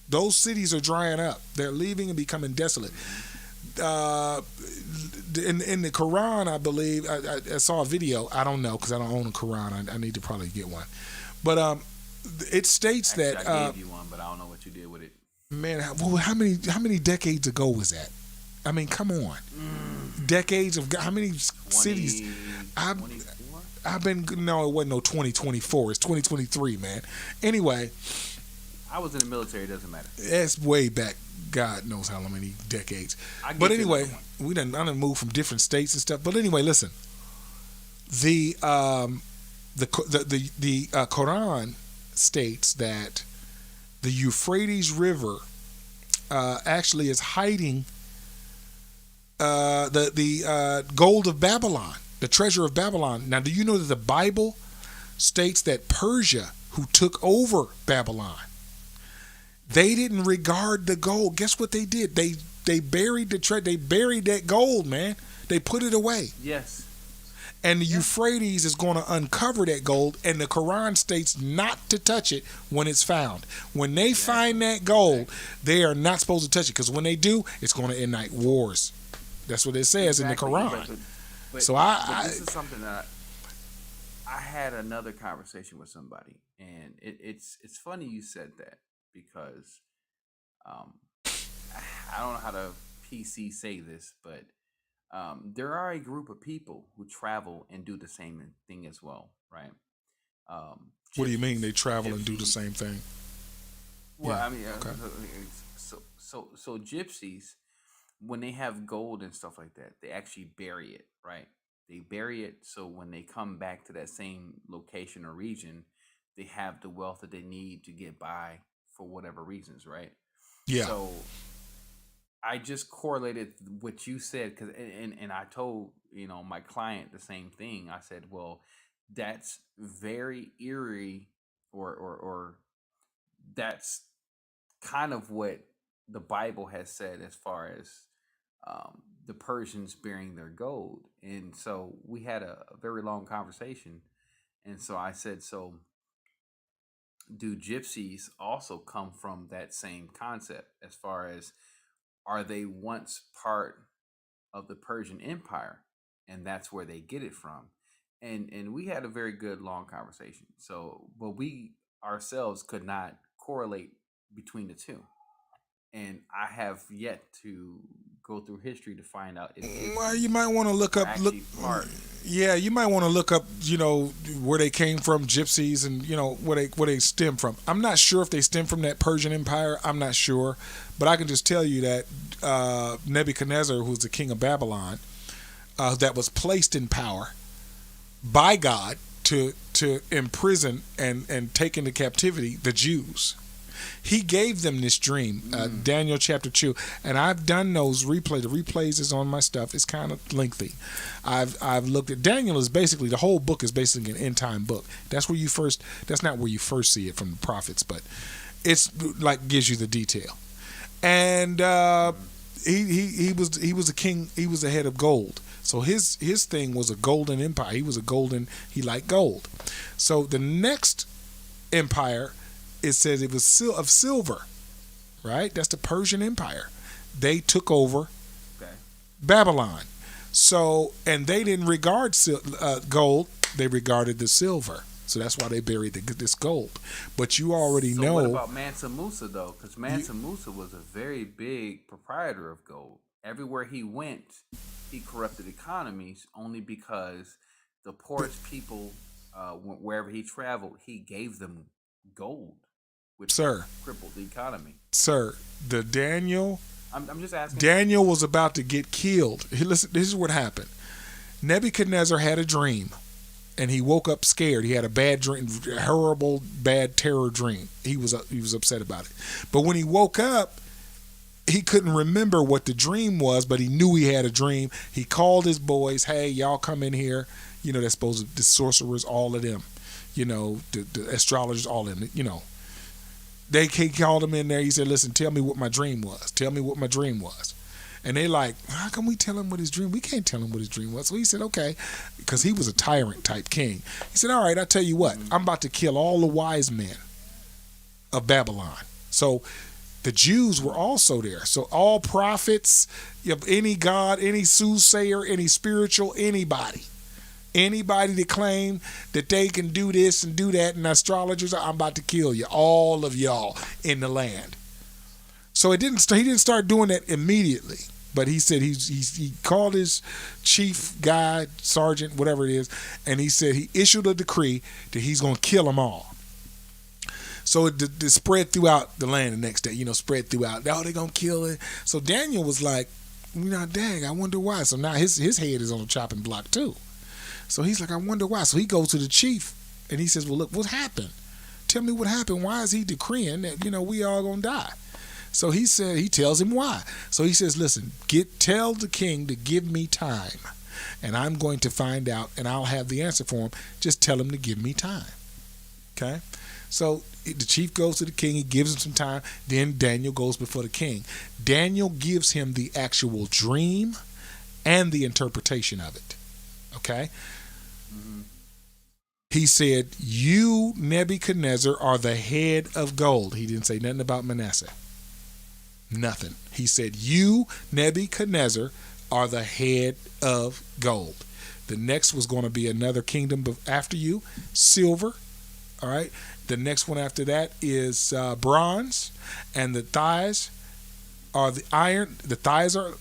Those cities are drying up. They're leaving and becoming desolate. In the Quran, I believe, I saw a video. I don't know, because I don't own a Quran. I need to probably get one. But it states that I gave you one, but I don't know what you did with it. Man, how many decades ago was that? I mean, come on. Decades of how many cities? I've been it wasn't no 2024. It's 2023, man. Anyway, I was in the military. It doesn't matter. It's way back. God knows how many decades. But anyway, I done moved from different states and stuff. But anyway, listen. The Quran states that the Euphrates River actually is hiding the gold of Babylon, the treasure of Babylon. Now, do you know that the Bible states that Persia, who took over Babylon, they didn't regard the gold. Guess what they did? They buried they buried that gold, man. They put it away. Yes. And the Euphrates is going to uncover that gold, and the Quran states not to touch it when it's found. When they find that gold, they are not supposed to touch it, because when they do, it's going to ignite wars. That's what it says in the Quran. But this is something that I had another conversation with somebody, and it's funny you said that, because I don't know how to PC say this, but there are a group of people who travel and do the same thing as well, right? What do you mean they travel and do the same thing? Well, I mean, so gypsies, when they have gold and stuff like that, they actually bury it, right? They bury it so when they come back to that same location or region, they have the wealth that they need to get by for whatever reasons, right? Yeah. So I just correlated what you said, because and I told my client the same thing. I said, well, that's very eerie, or that's kind of what the Bible has said as far as the Persians bearing their gold. And so we had a very long conversation. And so I said, so do gypsies also come from that same concept, as far as, are they once part of the Persian Empire, and that's where they get it from? And we had a very good long conversation. So, but we ourselves could not correlate between the two. And I have yet to go through history to find out if well, you might want to look up yeah, you might want to look up, where they came from, gypsies, and where they stem from. I'm not sure if they stem from that Persian Empire. I'm not sure, but I can just tell you that Nebuchadnezzar, who's the king of Babylon, that was placed in power by God to imprison and take into captivity the Jews. He gave them this dream, Daniel chapter 2, and I've done those replays. The replays is on my stuff. It's kind of lengthy. I've looked at Daniel. Is basically, the whole book is basically an end time book. That's not where you first see it from the prophets, but it's like gives you the detail. And he was a king. He was the head of gold. So his thing was a golden empire. He liked gold. So the next empire, it says it was of silver, right? That's the Persian Empire. They took over Babylon. So, and they didn't regard gold, they regarded the silver. So that's why they buried this gold. But you already know. What about Mansa Musa, though? Because Mansa Musa was a very big proprietor of gold. Everywhere he went, he corrupted economies, only because the poorest people, wherever he traveled, he gave them gold, which crippled the economy. Sir, I'm just asking. Daniel was about to get killed. Listen, this is what happened. Nebuchadnezzar had a dream, and he woke up scared. He had a bad dream, horrible, bad terror dream. He was upset about it. But when he woke up, he couldn't remember what the dream was, but he knew he had a dream. He called his boys, hey, y'all come in here. They're supposed to, the sorcerers, all of them, the astrologers, all of them, He called them in there. He said, listen, tell me what my dream was. And they like, how can we tell him what his dream? We can't tell him what his dream was. So he said, okay, because he was a tyrant type king. He said, all right, I'll tell you what. I'm about to kill all the wise men of Babylon. So the Jews were also there. So all prophets of any god, any soothsayer, any spiritual, anybody that claim that they can do this and do that, and astrologers, I'm about to kill you, all of y'all in the land. So he didn't start doing that immediately, but he said he called his chief guy, sergeant, whatever it is, and he said he issued a decree that he's going to kill them all. So it spread throughout the land the next day, spread throughout. Oh, they're going to kill it. So Daniel was like, dang, I wonder why. So now his head is on the chopping block too. So he's like, I wonder why. So he goes to the chief and he says, well, look, what happened? Tell me what happened. Why is he decreeing that, we all going to die? So he tells him why. So he says, listen, tell the king to give me time, and I'm going to find out, and I'll have the answer for him. Just tell him to give me time. Okay? So the chief goes to the king. He gives him some time. Then Daniel goes before the king. Daniel gives him the actual dream and the interpretation of it. Okay? Mm-hmm. He said, you, Nebuchadnezzar, are the head of gold. He didn't say nothing about Manasseh. Nothing. He said, you, Nebuchadnezzar, are the head of gold. The next was going to be another kingdom after you, silver. All right. The next one after that is bronze, and the thighs are the iron. The thighs are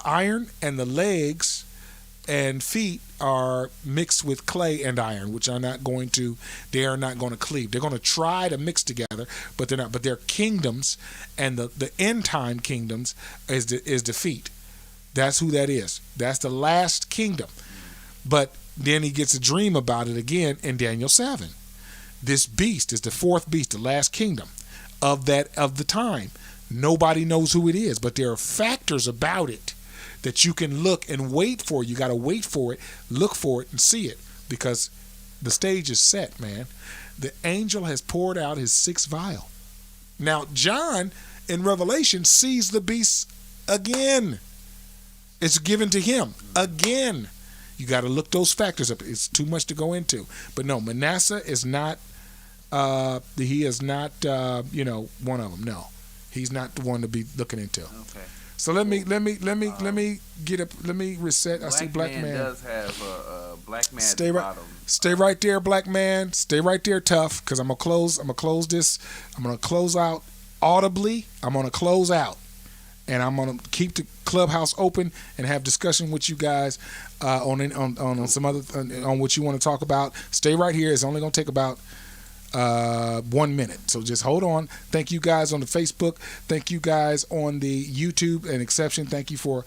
iron, and the legs and feet are mixed with clay and iron, which they are not going to cleave. They're going to try to mix together, but they're not. But they're kingdoms, and the end time kingdoms is the feet. That's who that is. That's the last kingdom. But then he gets a dream about it again in Daniel 7. This beast is the fourth beast, the last kingdom. of the time. Nobody knows who it is, but there are factors about it that you can look and wait for. You got to wait for it, look for it, and see it, because the stage is set, man. The angel has poured out his 6th vial. Now, John in Revelation sees the beast again. It's given to him again. You got to look those factors up. It's too much to go into. But no, Manasseh is not. He is not. One of them. No, he's not the one to be looking into. Okay. So let me get up. Let me reset. I see Black Man does have a Black Man. Stay right there, Black Man. Stay right there, Tough. Because I'm gonna close this. I'm gonna close out audibly. I'm gonna close out, and I'm gonna keep the clubhouse open and have discussion with you guys on some other on what you want to talk about. Stay right here. It's only gonna take about 1 minute, so just hold on. Thank you guys on the Facebook, thank you guys on the YouTube and Exception. Thank you for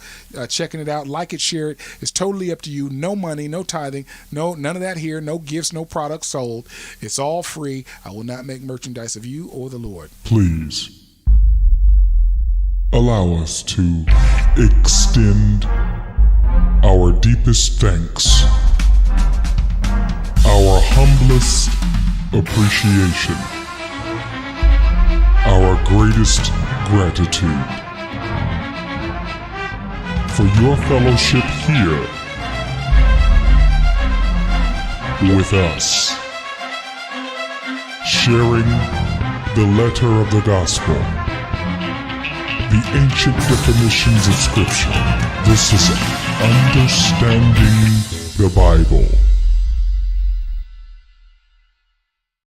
checking it out. Like it, share it. It's totally up to you. No money, no tithing, none of that here. No gifts, no products sold. It's all free. I will not make merchandise of you or the Lord. Please allow us to extend our deepest thanks, our humblest appreciation, our greatest gratitude for your fellowship here with us, sharing the letter of the gospel, the ancient definitions of Scripture. This is Understanding the Bible.